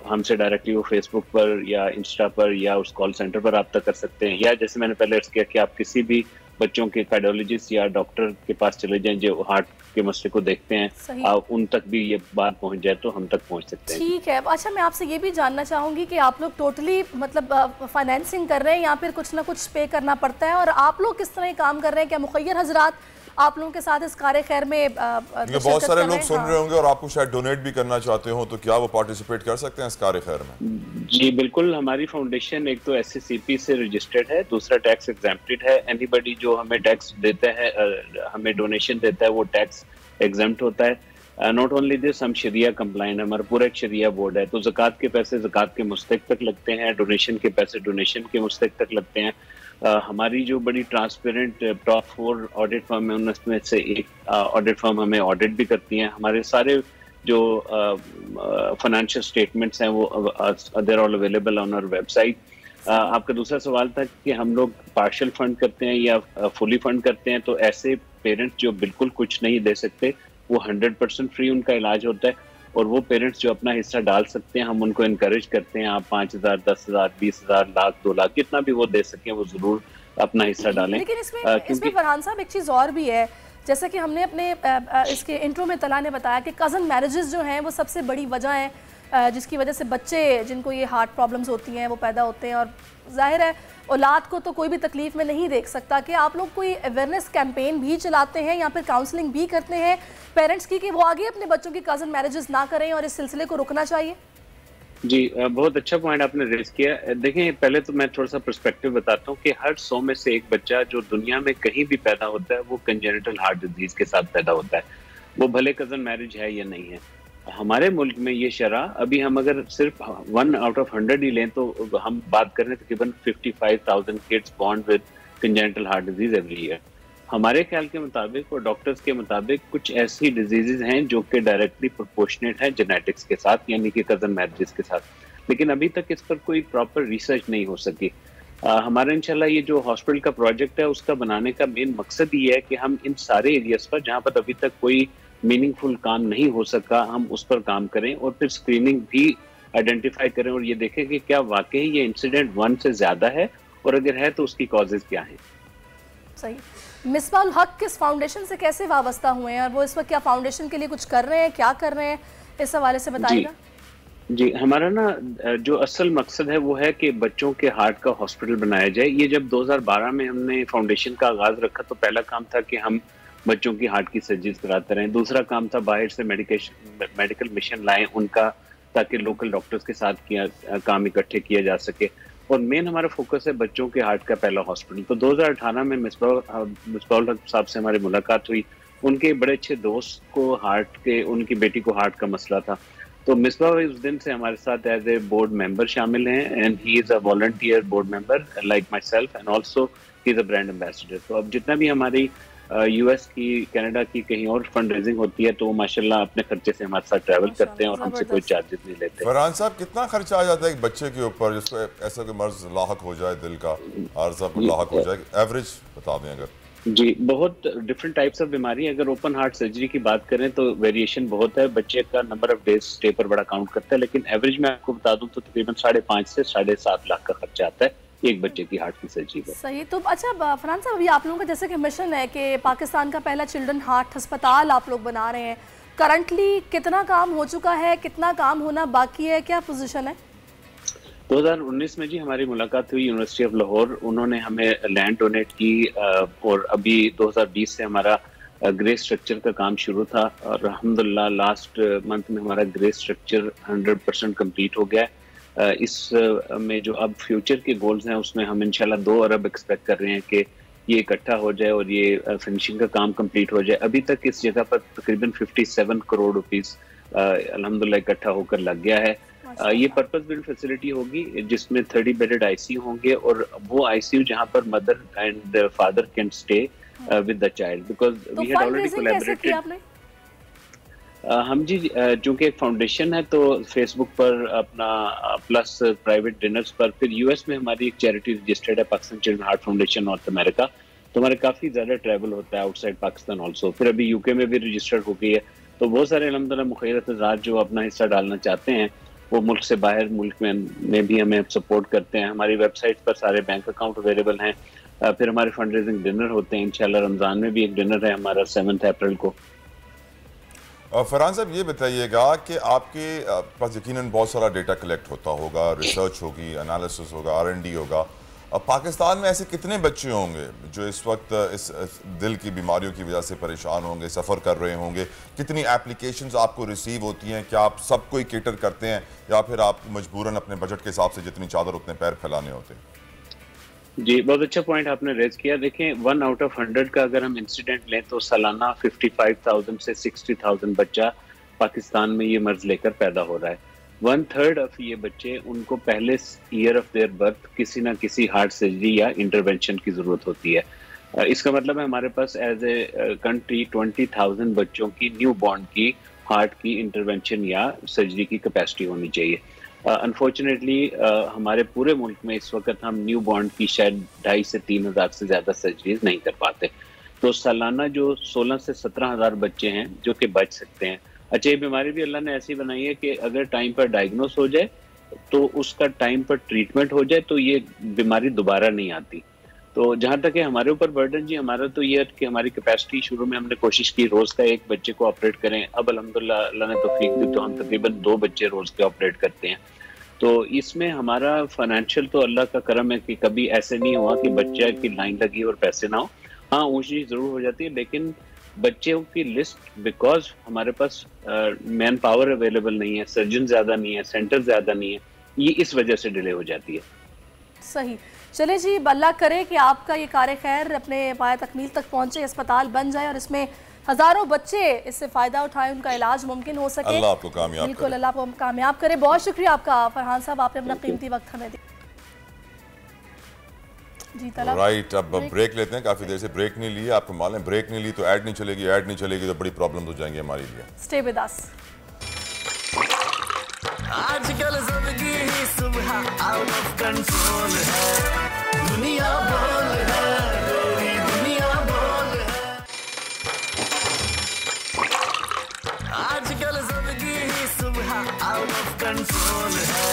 हमसे डायरेक्टली वो फेसबुक पर या इंस्टा पर या उस कॉल सेंटर पर रब्ता कर सकते हैं, या जैसे मैंने पहले अर्ज किया कि आप किसी भी बच्चों के कार्डियोलॉजिस्ट या डॉक्टर के पास चले जाएं जो हार्ट के मसले को देखते हैं, उन तक भी ये बात पहुंच जाए तो हम तक पहुंच सकते हैं। ठीक है। अच्छा, मैं आपसे ये भी जानना चाहूँगी कि आप लोग टोटली मतलब फाइनेंसिंग कर रहे हैं या फिर कुछ ना कुछ पे करना पड़ता है, और आप लोग किस तरह काम कर रहे हैं? क्या मुखय्यर हजरात आप लोगों के साथ इस कार्य खैर में बहुत सारे लोग सुन रहे होंगे और आपको शायद डोनेट भी करना चाहते हो, तो क्या वो पार्टिसिपेट कर सकते हैं इस कार्य खैर में? जी बिल्कुल, हमारी फाउंडेशन एक तो SCCP से रजिस्टर्ड है, दूसरा टैक्स एग्जेम्प्टेड है। एनीबडी जो हमें टैक्स देता है, हमें डोनेशन देता है, वो टैक्स एग्जेम्प्ट होता है। नॉट ओनली दिस, हम शरिया कंप्लाइंट, हमारा पूरा एक शरिया बोर्ड है, तो ज़कात के पैसे ज़कात के मुस्तक तक लगते हैं, डोनेशन के पैसे डोनेशन के मुस्तक तक लगते हैं। हमारी जो बड़ी ट्रांसपेरेंट टॉप 4 ऑडिट फर्म है, उनमें से एक ऑडिट फर्म हमें ऑडिट भी करती हैं। हमारे सारे जो फाइनेंशियल स्टेटमेंट्स हैं वो they're all available on our website. आपका दूसरा सवाल था कि हम लोग पार्शियल फंड करते हैं या फुली फंड करते हैं, तो ऐसे पेरेंट्स जो बिल्कुल कुछ नहीं दे सकते, वो 100% फ्री उनका इलाज होता है। और वो पेरेंट्स जो अपना हिस्सा डाल सकते हैं, हम उनको इनकरेज करते हैं, आप 5,000, 10,000, 20,000, लाख, 2 लाख, कितना भी वो दे सकें, वो जरूर अपना हिस्सा डालें। लेकिन इसमें फरहान साहब एक चीज़ और भी है, जैसा कि हमने अपने इसके इंट्रो में तला ने बताया कि कज़न मैरिजेस जो हैं वो सबसे बड़ी वजह है जिसकी वजह से बच्चे जिनको ये हार्ट प्रॉब्लम्स होती हैं वो पैदा होते हैं। और जाहिर है औलाद को तो कोई भी तकलीफ में नहीं देख सकता, कि आप लोग कोई अवेयरनेस कैंपेन भी चलाते हैं या फिर काउंसलिंग भी करते हैं पेरेंट्स की कि वो आगे अपने बच्चों की कज़न मैरिजेस ना करें और इस सिलसिले को रुकना चाहिए? जी बहुत अच्छा पॉइंट आपने रेज किया। देखें, पहले तो मैं थोड़ा सा पर्सपेक्टिव बताता हूँ कि हर 100 में से एक बच्चा जो दुनिया में कहीं भी पैदा होता है वो कंजेनिटल हार्ट डिजीज के साथ पैदा होता है, वो भले कज़न मैरिज है या नहीं है। हमारे मुल्क में ये शरह, अभी हम अगर सिर्फ 1 out of 100 ही लें तो हम बात करें तकरीबन 55,000 kids born with congenital heart disease every year. हमारे ख्याल के मुताबिक और डॉक्टर्स के मुताबिक कुछ ऐसी डिजीजेज हैं जो कि डायरेक्टली प्रोपोर्शनेट है जेनेटिक्स के साथ, यानी कि कज़न मैरिजेस के साथ। लेकिन अभी तक इस पर कोई प्रॉपर रिसर्च नहीं हो सकी। हमारा इंशाल्लाह ये जो हॉस्पिटल का प्रोजेक्ट है उसका बनाने का मेन मकसद ये है कि हम इन सारे एरियाज पर जहाँ पर अभी तक कोई मीनिंगफुल काम नहीं हो सका, हम उस पर काम करें और फिर स्क्रीनिंग भी आइडेंटिफाई करें और ये देखें कि क्या वाकई ये इंसिडेंट 1 से ज्यादा है और अगर है तो उसकी कॉजेज क्या हैं। सही। मिसबाह उल हक किस फाउंडेशन से कैसे वाबस्ता हुए हैं और वो इस वक्त क्या फाउंडेशन के लिए कुछ कर रहे हैं, क्या कर रहे हैं, इस हवाले से बताइएगा। जी हमारा ना जो असल मकसद है वो है कि बच्चों के हार्ट का हॉस्पिटल बनाया जाए। ये जब 2012 में हमने फाउंडेशन का आगाज रखा तो पहला काम था कि हम बच्चों की हार्ट की सर्जरीज कराते रहें। दूसरा काम था बाहर से मेडिकल मिशन लाएं उनका, ताकि लोकल डॉक्टर्स के साथ काम इकट्ठे किया जा सके। और मेन हमारा फोकस है बच्चों के हार्ट का पहला हॉस्पिटल। तो 2018 में मिसबाह उल हक साहब से हमारी मुलाकात हुई। उनके बड़े अच्छे दोस्त को उनकी बेटी को हार्ट का मसला था, तो मिसबाह उस दिन से हमारे साथ एज ए बोर्ड मेंबर शामिल हैं and he is a volunteer board member like my self and also he is a brand ambassador. तो अब जितना भी हमारी US की, कनाडा की कहीं और फंड रेजिंग होती है तो वो माशाल्लाह अपने खर्चे से हमारे साथ ट्रैवल करते हैं और हमसे कोई चार्जेस नहीं लेते। फरहान साहब, कितना खर्चा आ जाता है एक बच्चे के ऊपर जिसको ऐसा कोई मर्ज लाहक हो जाए, दिल का आर्जा लाहक हो जाए, एवरेज बता दें अगर? जी बहुत डिफरेंट टाइप्स ऑफ बीमारी, अगर ओपन हार्ट सर्जरी की बात करें तो वेरिएशन बहुत है। बच्चे का नंबर ऑफ डेज स्टे पर बड़ा काउंट करता है, लेकिन एवरेज में आपको बता दूं तो तकरीबन 5.5 से 7.5 लाख का खर्चा आता है एक बच्चे की हार्ट की सर्जरी पर। सही। तो अच्छा फरहान साहब, अभी आप लोगों का जैसे कि मिशन है कि पाकिस्तान का पहला चिल्ड्रन हार्ट अस्पताल आप लोग बना रहे हैं, करंटली कितना काम हो चुका है, कितना काम होना बाकी है, क्या पोजीशन है? 2019 में जी हमारी मुलाकात हुई यूनिवर्सिटी ऑफ लाहौर, उन्होंने हमें लैंड डोनेट की और अभी 2020 से हमारा ग्रे स्ट्रक्चर का काम शुरू था और अल्हम्दुलिल्लाह लास्ट मंथ में हमारा ग्रे स्ट्रक्चर 100% कंप्लीट हो गया है। इस में जो अब फ्यूचर के गोल्स हैं उसमें हम इंशाल्लाह 2 अरब एक्सपेक्ट कर रहे हैं कि ये इकट्ठा हो जाए और ये फिनिशिंग का काम कंप्लीट हो जाए। अभी तक इस जगह पर तकरीबन 57 करोड़ रुपीस अल्हम्दुलिल्लाह इकट्ठा होकर लग गया है। ये पर्पस बिल्ड फैसिलिटी होगी जिसमें 30 बेडेड ICU होंगे और वो ICU जहां पर mother and father can stay with the child, because we had already collaborated. हम जी चूंकि एक फाउंडेशन है तो फेसबुक पर अपना प्लस प्राइवेट डिनर्स पर, फिर US में हमारी एक चैरिटी रजिस्टर्ड है Pakistan children heart foundation north America, तो हमारे काफ़ी ज़्यादा ट्रैवल होता है आउटसाइड पाकिस्तान ऑल्सो। फिर अभी UK में भी रजिस्टर्ड हो गई है, तो बहुत सारे अल्हम्दुलिल्लाह मुखैर अफराद जो अपना हिस्सा डालना चाहते हैं वो मुल्क से बाहर मुल्क में भी हमें सपोर्ट करते हैं। हमारी वेबसाइट पर सारे बैंक अकाउंट अवेलेबल हैं। फिर हमारे फंड रेजिंग डिनर होते हैं, इंशाल्लाह रमज़ान में भी एक डिनर है हमारा 7 अप्रैल को। फरहान साहब ये बताइएगा कि आपके पास यकीनन बहुत सारा डेटा कलेक्ट होता होगा, रिसर्च होगी, एनालिसिस होगा, R&D होगा, अब पाकिस्तान में ऐसे कितने बच्चे होंगे जो इस वक्त इस दिल की बीमारियों की वजह से परेशान होंगे, सफ़र कर रहे होंगे? कितनी एप्लीकेशंस आपको रिसीव होती हैं? क्या आप सबको ही केटर करते हैं या फिर आप मजबूरन अपने बजट के हिसाब से जितनी चादर उतने पैर फैलाने होते हैं? जी, बहुत अच्छा पॉइंट आपने रेज किया। देखें, 1 आउट ऑफ 100 का अगर हम इंसिडेंट लें तो सालाना 55,000 से 60,000 बच्चा पाकिस्तान में ये मर्ज लेकर पैदा हो रहा है। 1/3 ऑफ ये बच्चे, उनको पहले ईयर ऑफ देयर बर्थ किसी ना किसी हार्ट सर्जरी या इंटरवेंशन की जरूरत होती है। इसका मतलब है हमारे पास एज ए कंट्री 20,000 बच्चों की न्यू बॉर्न की हार्ट की इंटरवेंशन या सर्जरी की कैपेसिटी होनी चाहिए। अनफॉर्चुनेटली हमारे पूरे मुल्क में इस वक्त हम न्यू बॉर्न की शायद 2,500 से 3,000 से ज़्यादा सर्जरीज नहीं कर पाते। तो सालाना जो 16 से 17,000 बच्चे हैं जो कि बच सकते हैं। अच्छा, ये बीमारी भी अल्लाह ने ऐसी बनाई है कि अगर टाइम पर डायग्नोस हो जाए तो उसका टाइम पर ट्रीटमेंट हो जाए तो ये बीमारी दोबारा नहीं आती। तो जहाँ तक है हमारे ऊपर बर्डन जी, हमारा तो ये कि हमारी कैपेसिटी, शुरू में हमने कोशिश की रोज़ का एक बच्चे को ऑपरेट करें। अब अल्हम्दुलिल्लाह अल्लाह ने तौफीक दी तो हम तकरीबन 2 बच्चे रोज़ के ऑपरेट करते हैं। तो इसमें हमारा फाइनेंशियल तो अल्लाह का करम है कि कभी ऐसे नहीं हुआ कि बच्चे की लाइन लगी और पैसे ना हो। हाँ, ऊँची ज़रूर हो जाती है, लेकिन बच्चों की लिस्ट, बिकॉज हमारे पास मैन पावर अवेलेबल नहीं है, सर्जन ज़्यादा नहीं है, सेंटर ज़्यादा नहीं है, ये इस वजह से डिले हो जाती है। सही। चले जी, अल्लाह करे कि आपका ये कार्य खैर अपने पाया तकमील तक पहुँचे, अस्पताल बन जाए और इसमें हज़ारों बच्चे इससे फ़ायदा उठाएं, उनका इलाज मुमकिन हो सके। अल्लाह आपको कामयाब करे। बिल्कुल, अल्लाह आपको कामयाब करे। बहुत शुक्रिया आपका फरहान साहब, आपने अपना कीमती वक्त हमें दिया। जी तलब राइट, अब ब्रेक लेते हैं। काफ़ी देर से ब्रेक नहीं लिया, आपको मालूम है ब्रेक नहीं ली तो ऐड नहीं चलेगी, ऐड नहीं चलेगी तो बड़ी प्रॉब्लम हो जाएंगी हमारे लिए। Stay with us. आजकल जिंदगी ही सुबह आउट ऑफ कंट्रोल है, दुनिया बोल है, तेरी दुनिया बोल है। आजकल जिंदगी ही सुबह आउट ऑफ कंट्रोल है,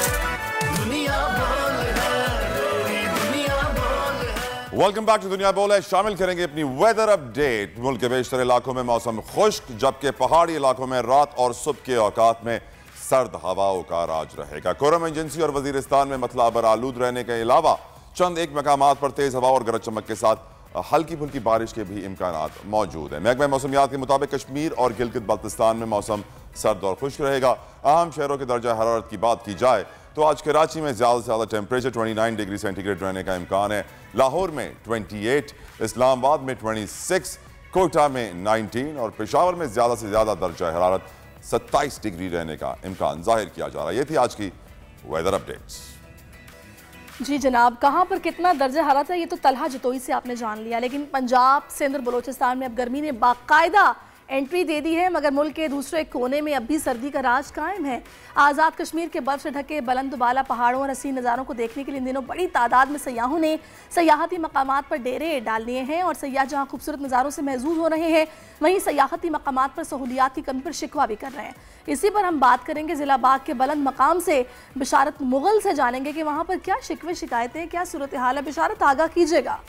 दुनिया बोल है, तेरी दुनिया बोल है। वेलकम बैक टू दुनिया बोल है। शामिल करेंगे अपनी वेदर अपडेट। मुल्क के बेशतर इलाकों में मौसम खुश्क, जबकि पहाड़ी इलाकों में रात और सुबह के औकात में सर्द हवाओं का राज रहेगा। कोरम एजेंसी और वजीरिस्तान में मतला अबर आलूद रहने के अलावा चंद एक मकामात पर तेज हवा और गरज चमक के साथ हल्की फुल्की बारिश के भी इम्कान मौजूद है। महकमा मौसमियात के मुताबिक कश्मीर और गिलगित बल्तिस्तान में मौसम सर्द और खुश्क रहेगा। अहम शहरों के दर्जा हरारत की बात की जाए तो आज कराची में ज़्यादा से ज़्यादा टेम्परेचर 29 डिग्री सेंटीग्रेड रहने का इम्कान है। लाहौर में 28, इस्लामाबाद में 26, कोयटा में 19 और पेशावर में ज़्यादा से ज़्यादा दर्जा हरारत 27 डिग्री रहने का इम्कान जाहिर किया जा रहा है। ये थी आज की वेदर अपडेट्स। जी जनाब, कहाँ पर कितना दर्जा हरारत है ये तो तलहा जतोई से आपने जान लिया, लेकिन पंजाब, सिंध और बलोचिस्तान में अब गर्मी ने बाकायदा एंट्री दे दी है, मगर मुल्क के दूसरे कोने में अब भी सर्दी का राज कायम है। आज़ाद कश्मीर के बर्फ से ढके बुलंद बाला पहाड़ों और हसीन नज़ारों को देखने के लिए इन दिनों बड़ी तादाद में सयाहों ने सयाहती मकामात पर डेरे डाल लिए हैं और सयाह जहाँ खूबसूरत नज़ारों से महजूज हो रहे हैं, वहीं सयाहती मकामात पर सहूलियात की कमी पर शिकवा भी कर रहे हैं। इसी पर हम बात करेंगे ज़िला बाग के बुलंद मकाम से बिशारत मुगल से, जानेंगे कि वहाँ पर क्या शिकवे शिकायतें, क्या सूरत हाल है। बिशारत, आगाह कीजिएगा।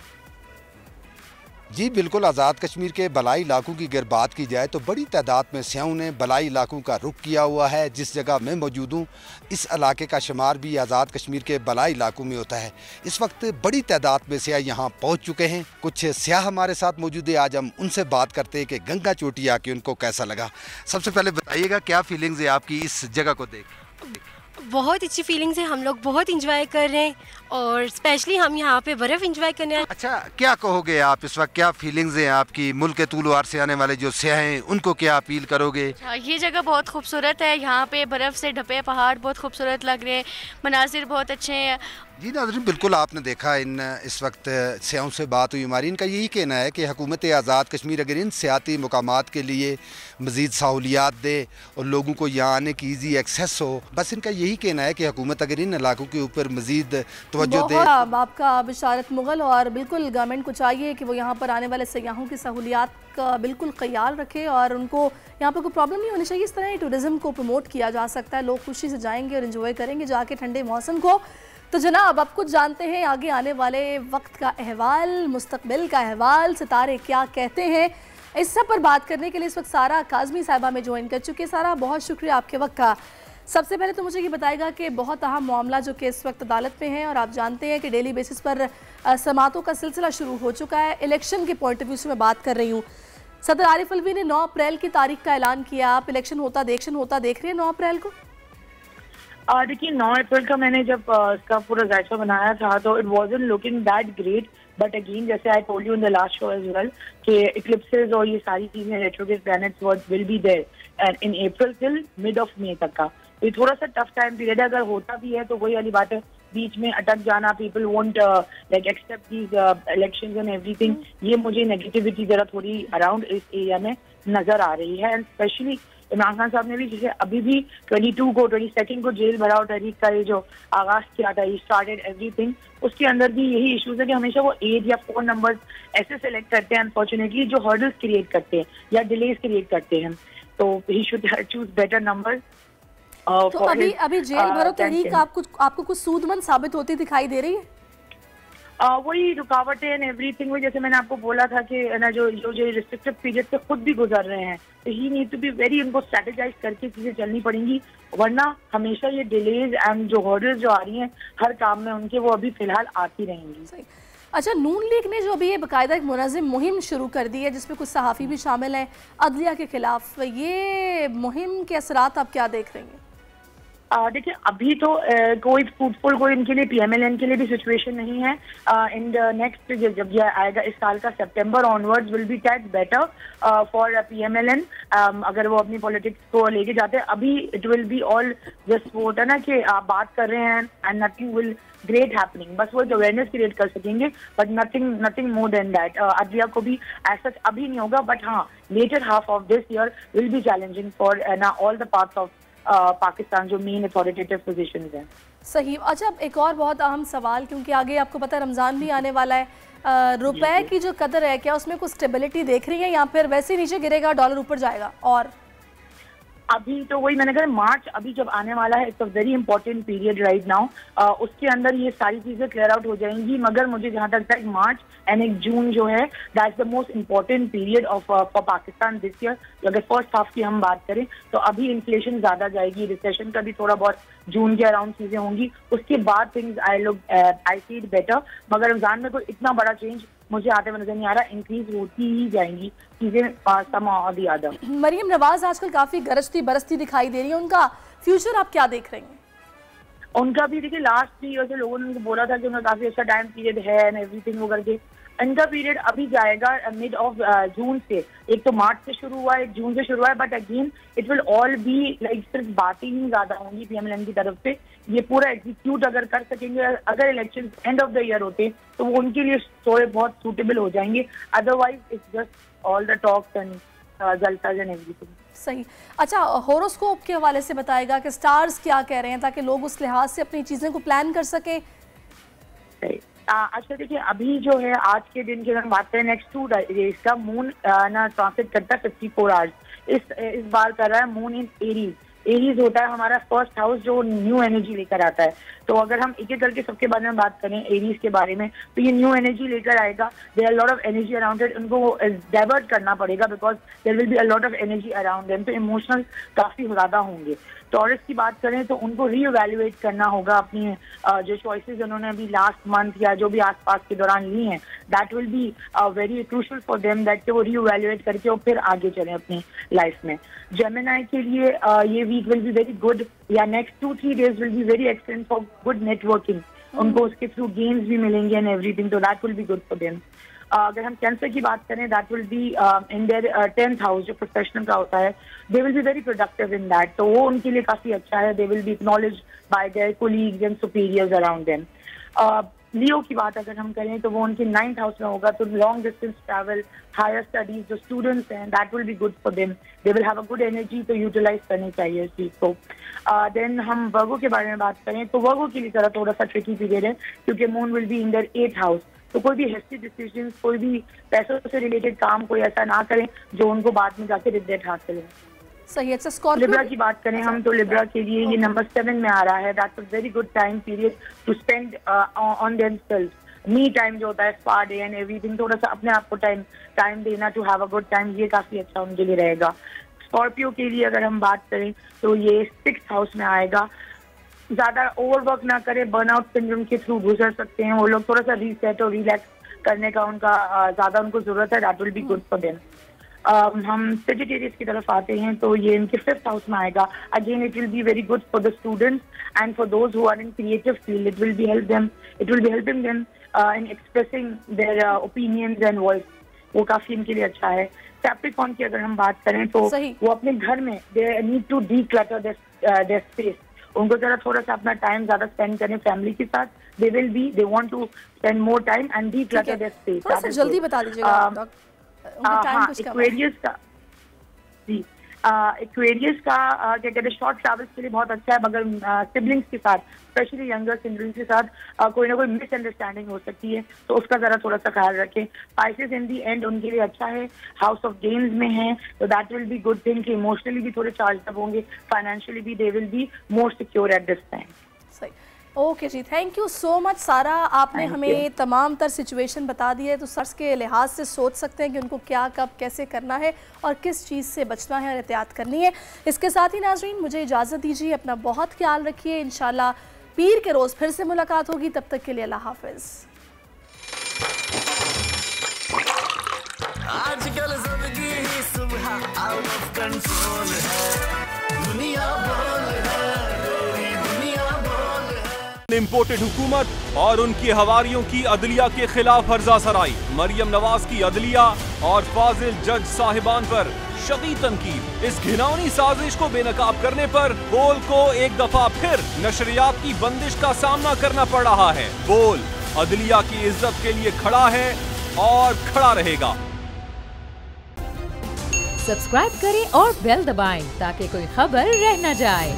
जी बिल्कुल, आज़ाद कश्मीर के बलाई इलाकों की अगर बात की जाए तो बड़ी तादाद में स्याहों ने बलाई इलाकों का रुख किया हुआ है। जिस जगह मैं मौजूद हूँ इस इलाके का शुमार भी आज़ाद कश्मीर के बलाई इलाकों में होता है। इस वक्त बड़ी तादाद में स्याह यहाँ पहुँच चुके हैं। कुछ स्याह हमारे साथ मौजूद है, आज हम उनसे बात करते हैं कि गंगा चोटी आके उनको कैसा लगा। सबसे पहले बताइएगा क्या फीलिंग्स है आपकी इस जगह को देख? बहुत अच्छी फीलिंग्स है, हम लोग बहुत इंजॉय कर रहे हैं और स्पेशली हम यहाँ पे बर्फ़ इंजॉय करने आए। अच्छा, क्या कहोगे आप इस वक्त, क्या फीलिंग्स हैं आपकी? मुल्क के तूल-वार से आने वाले जो स्याह हैं उनको क्या अपील करोगे? ये जगह बहुत खूबसूरत है, यहाँ पे बर्फ़ से ढपे पहाड़ बहुत खूबसूरत लग रहे हैं, मनाजिर बहुत अच्छे हैं। जी नाज़रीन, बिल्कुल आपने देखा इस वक्त स्याहों से बात हुई हमारी। इनका यही कहना है कि हुकूमत आज़ाद कश्मीर अगर इन सियाती मकामात के लिए मज़ीद सहूलियात दे और लोगों को यहाँ आने की ईजी एक्सेस हो, बस इनका यही कहना है कि हुकूमत अगर इन इलाकों के ऊपर मज़ीद तवज्जो दे। आपका बिशारत मुगल, और बिल्कुल गवर्नमेंट को चाहिए कि वो यहाँ पर आने वाले सयाहों की सहूलियात का बिल्कुल ख्याल रखे और उनको यहाँ पर कोई प्रॉब्लम नहीं होनी चाहिए। इस तरह टूरिज़म को प्रमोट किया जा सकता है, लोग खुशी से जाएंगे और इन्जॉय करेंगे जाके ठंडे मौसम को। तो जनाब, अब कुछ जानते हैं आगे आने वाले वक्त का अहवाल, मुस्तकबिल का अहवाल, सितारे क्या कहते हैं। इस सब पर बात करने के लिए इस वक्त सारा काज़मी साहिबा में ज्वाइन कर चुके हैं। सारा, बहुत शुक्रिया आपके वक्त का। सबसे पहले तो मुझे ये बताएगा कि बहुत अहम मामला जो कि इस वक्त अदालत में है और आप जानते हैं कि डेली बेसिस पर समातों का सिलसिला शुरू हो चुका है। इलेक्शन के पॉइंट ऑफ व्यू से मैं बात कर रही हूँ। सदर आरिफ अलवी ने 9 अप्रैल की तारीख का ऐलान किया। आप इलेक्शन होता देख रहे हैं 9 अप्रैल को? देखिए 9 अप्रैल का मैंने जब इसका पूरा जायजा बनाया था तो it wasn't looking that great, but again जैसे I told you in the last show as well कि इक्लिप्सेस और ये सारी चीजें retrograde planets will be there in April till mid of May तक का। तो ये थोड़ा सा टफ टाइम पीरियड है। अगर होता भी है तो वही वाली बात है, बीच में अटक जाना, people won't like accept these elections and everything. ये मुझे नेगेटिविटी जरा थोड़ी अराउंड इस एरिया में नजर आ रही है। एंड स्पेशली इमरान खान साहब ने भी जैसे अभी भी 22 को जेल भरा और तहरीक का ये जो आगाज किया था, स्टार्टेड एवरीथिंग, उसके अंदर भी यही इश्यूज है कि हमेशा वो एज या फोन नंबर ऐसे सेलेक्ट करते हैं अनफॉर्चुनेटली जो हर्डल्स क्रिएट करते हैं या डिलेज क्रिएट करते हैं। तो he should choose better number. तो अभी जेल भरो तहरीक आपको कुछ सूदमंद साबित होती दिखाई दे रही है? वही रुकावटें एंड एवरीथिंग, जैसे मैंने आपको बोला था कि ना जो रिस्ट्रिक्टिव पीरियड से खुद भी गुजर रहे हैं, तो ही नीड टू बी वेरी, उनको स्ट्रेटेजाइज करके चीजें चलनी पड़ेंगी, वरना हमेशा ये डिलेज एंड जो हर्डल्स जो आ रही हैं हर काम में उनके, वो अभी फिलहाल आती रहेंगी। अच्छा, नून लीग ने जो अभी ये बाकायदा एक मुनज़्ज़म मुहिम शुरू कर दी है जिसमें कुछ सहाफ़ी भी शामिल हैं अदलिया के खिलाफ, ये मुहिम के असरात आप क्या देख रहे हैं? देखिए अभी तो कोई फ्रूटफुल कोई इनके लिए PMLN के लिए भी सिचुएशन नहीं है। इन द नेक्स्ट जब ये आएगा इस साल का September onwards will be that better for PMLN, अगर वो अपनी पॉलिटिक्स को लेके जाते हैं। अभी it will be all just वो होता है ना कि आप बात कर रहे हैं and nothing will great happening, बस वो अवेयरनेस क्रिएट कर सकेंगे, but nothing more than that. अदलिया को भी ऐसा अभी नहीं होगा, बट हाँ later half of this year will be challenging for ना all the parts of Pakistan जो मेन अथॉरिटेटिव पोजीशंस हैं। सही। अच्छा, एक और बहुत अहम सवाल, क्योंकि आगे आपको पता है रमज़ान भी आने वाला है, रुपए की जो कदर है क्या उसमें कुछ स्टेबिलिटी देख रही है या फिर वैसे नीचे गिरेगा डॉलर ऊपर जाएगा? और अभी तो वही मैंने कहा, मार्च अभी जब आने वाला है, it's a very important period right now, उसके अंदर ये सारी चीजें क्लियर आउट हो जाएंगी। मगर मुझे जहां तक लगता है मार्च एंड एक जून जो है that's the most important period of for Pakistan this year. अगर फर्स्ट हाफ की हम बात करें तो अभी इन्फ्लेशन ज्यादा जाएगी, रिसेशन का भी थोड़ा बहुत जून के अराउंड चीजें होंगी, उसके बाद things I see it better. मगर रमजान में कोई इतना बड़ा चेंज मुझे आते हुए नजर नहीं आ रहा, इंक्रीज होती ही जाएंगी चीजें ज्यादा। मरियम नवाज आजकल काफी गरजती बरसती दिखाई दे रही है, उनका फ्यूचर आप क्या देख रहे हैं? उनका भी देखिए लास्ट 3 ईयर से लोगों ने उनको बोला था कि उनका काफी अच्छा टाइम पीरियड है एंड एवरीथिंग वो करके, इनका पीरियड अभी जाएगा मिड ऑफ जून से। एक तो मार्च से शुरू हुआ है, एक जून से शुरू हुआ है, but again it will all be like सिर्फ बातें ही ज्यादा होंगी PMLN की तरफ से। ये पूरा एग्जीक्यूट अगर कर सकेंगे, अगर election end of the year होते तो वो उनके लिए थोड़े बहुत सूटेबल हो जाएंगे, otherwise it's just all the talks and जलसाज एंड एवरीथिंग। सही। अच्छा, होरोस्कोप के हवाले से बताएगा कि स्टार्स क्या कह रहे हैं ताकि लोग उस लिहाज से अपनी चीजें को प्लान कर सकें? अच्छा देखिए, अभी जो है आज के दिन की अगर बात करें, नेक्स्ट 2 डेज का मून ना ट्रांसिट करता है 54 आवर्स। इस बार कर रहा है मून इन एरीज। एरीज होता है हमारा फर्स्ट हाउस जो न्यू एनर्जी लेकर आता है। तो अगर हम एक एक करके सबके बारे में बात करें एरीज के बारे में, तो ये न्यू एनर्जी लेकर आएगा। There are lot of energy around it, उनको डाइवर्ट करना पड़ेगा because there will be a lot of energy around them, तो इमोशनल काफी ज्यादा होंगे। टॉरस की बात करें तो उनको रीइवैल्यूएट करना होगा अपनी जो चॉइसेस उन्होंने अभी लास्ट मंथ या जो भी आसपास के दौरान ली हैं, that will be very crucial for them that वो रीइवैल्यूएट करके वो फिर आगे चलें अपनी लाइफ में। जेमिनी के लिए ये week will be very good, या next 2-3 days will be very extend for good networking, उनको उसके थ्रू गेम्स भी मिलेंगे एंड एवरीथिंग, तो that will be good for them. अगर हम कैंसर की बात करें, that will be in their 10th house जो प्रोफेशनल का होता है, they will be very productive in that, तो वो उनके लिए काफी अच्छा है। They will B acknowledged by their colleagues and superiors around them. Leo की बात अगर हम करें तो वो उनके 9th हाउस में होगा, तो long distance travel, higher studies जो स्टूडेंट्स हैं, that will be good for them. They will have a good energy, तो यूटिलाइज करनी चाहिए इस चीज को। देन हम वर्गो के बारे में बात करें तो वर्गो के लिए थोड़ा सा ट्रिकी पीरियड है, क्योंकि moon will be in there 8th house, तो कोई भी हेस्टी डिसीजन, कोई भी पैसों से रिलेटेड काम कोई ऐसा ना करें जो उनको बाद में जाके रिग्रेट हासिल हो। सही। अच्छा, स्कॉर्पियो लिब्रा की बात करें हम तो लिब्रा के लिए ये नंबर 7 में आ रहा है। That's a very good time period to spend on themself. Me time जो होता है, स्पा डे एंड एवरीथिंग, थोड़ा सा अपने आप को टाइम देना to have a good time, ये काफी अच्छा उनके लिए रहेगा। स्कॉर्पियो के लिए अगर हम बात करें तो ये 6th हाउस में आएगा। ज्यादा ओवरवर्क ना करे, बर्नआउट सिंड्रोम के थ्रू गुजर सकते हैं वो लोग, थोड़ा सा रीसेट और रिलैक्स करने का उनका ज्यादा उनको जरूरत है, that will be good for them. हम सेजिटेरियस की तरफ आते हैं तो ये इनके 5th हाउस में आएगा। Again it will be very good for the students and for those who are in creative field, it will be helping them in expressing their opinions and voice, वो काफी इनके लिए अच्छा है। कैप्रिकॉर्न की अगर हम बात करें तो वो अपने घर में they need to declutter their space, उनको जरा थोड़ा सा अपना टाइम ज्यादा स्पेंड करें फैमिली के साथ, they want to spend more time and declutter their space. थोड़ा सा जल्दी बता दीजिएगा। एक्वेरियस का जी, एक्वेरियस का क्या कहते हैं, शॉर्ट ट्रैवल्स के लिए बहुत अच्छा है, मगर सिबलिंग्स के साथ, स्पेशली यंगर सिबलिंग्स के साथ कोई ना कोई मिसअंडरस्टैंडिंग हो सकती है, तो उसका जरा थोड़ा सा ख्याल रखें। पाइसेस इन दी एंड उनके लिए अच्छा है, हाउस ऑफ गेम्स में है, तो that will be good thing कि इमोशनली भी थोड़े चार्ज अप होंगे, फाइनेंशियली भी they will be more secure at this time. सही, ओके जी, thank you so much Sara, आपने हमें तमाम तर सिचुएशन बता दी है, तो सर्स के लिहाज से सोच सकते हैं कि उनको क्या कब कैसे करना है और किस चीज़ से बचना है और एहतियात करनी है। इसके साथ ही नाजरीन मुझे इजाज़त दीजिए, अपना बहुत ख्याल रखिए, इंशाल्लाह पीर के रोज़ फिर से मुलाकात होगी, तब तक के लिए अल्लाह हाफिज़। आजकल ज़िंदगी ही सुबह आउट ऑफ कंट्रोल है, दुनिया बोल है, दुनिया बोल है। इम्पोर्टेड हुकूमत और उनकी हवारियों की अदलिया के खिलाफ हर्जा सराई, मरियम नवाज की अदलिया और फाजिल जज साहिबान पर शदीद तनकीद। इस घिनौनी साजिश को बेनकाब करने पर बोल को एक दफा फिर नशरियात की बंदिश का सामना करना पड़ रहा है। बोल अदलिया की इज्जत के लिए खड़ा है और खड़ा रहेगा। सब्सक्राइब करें और बेल दबाएं ताकि कोई खबर रह न जाए।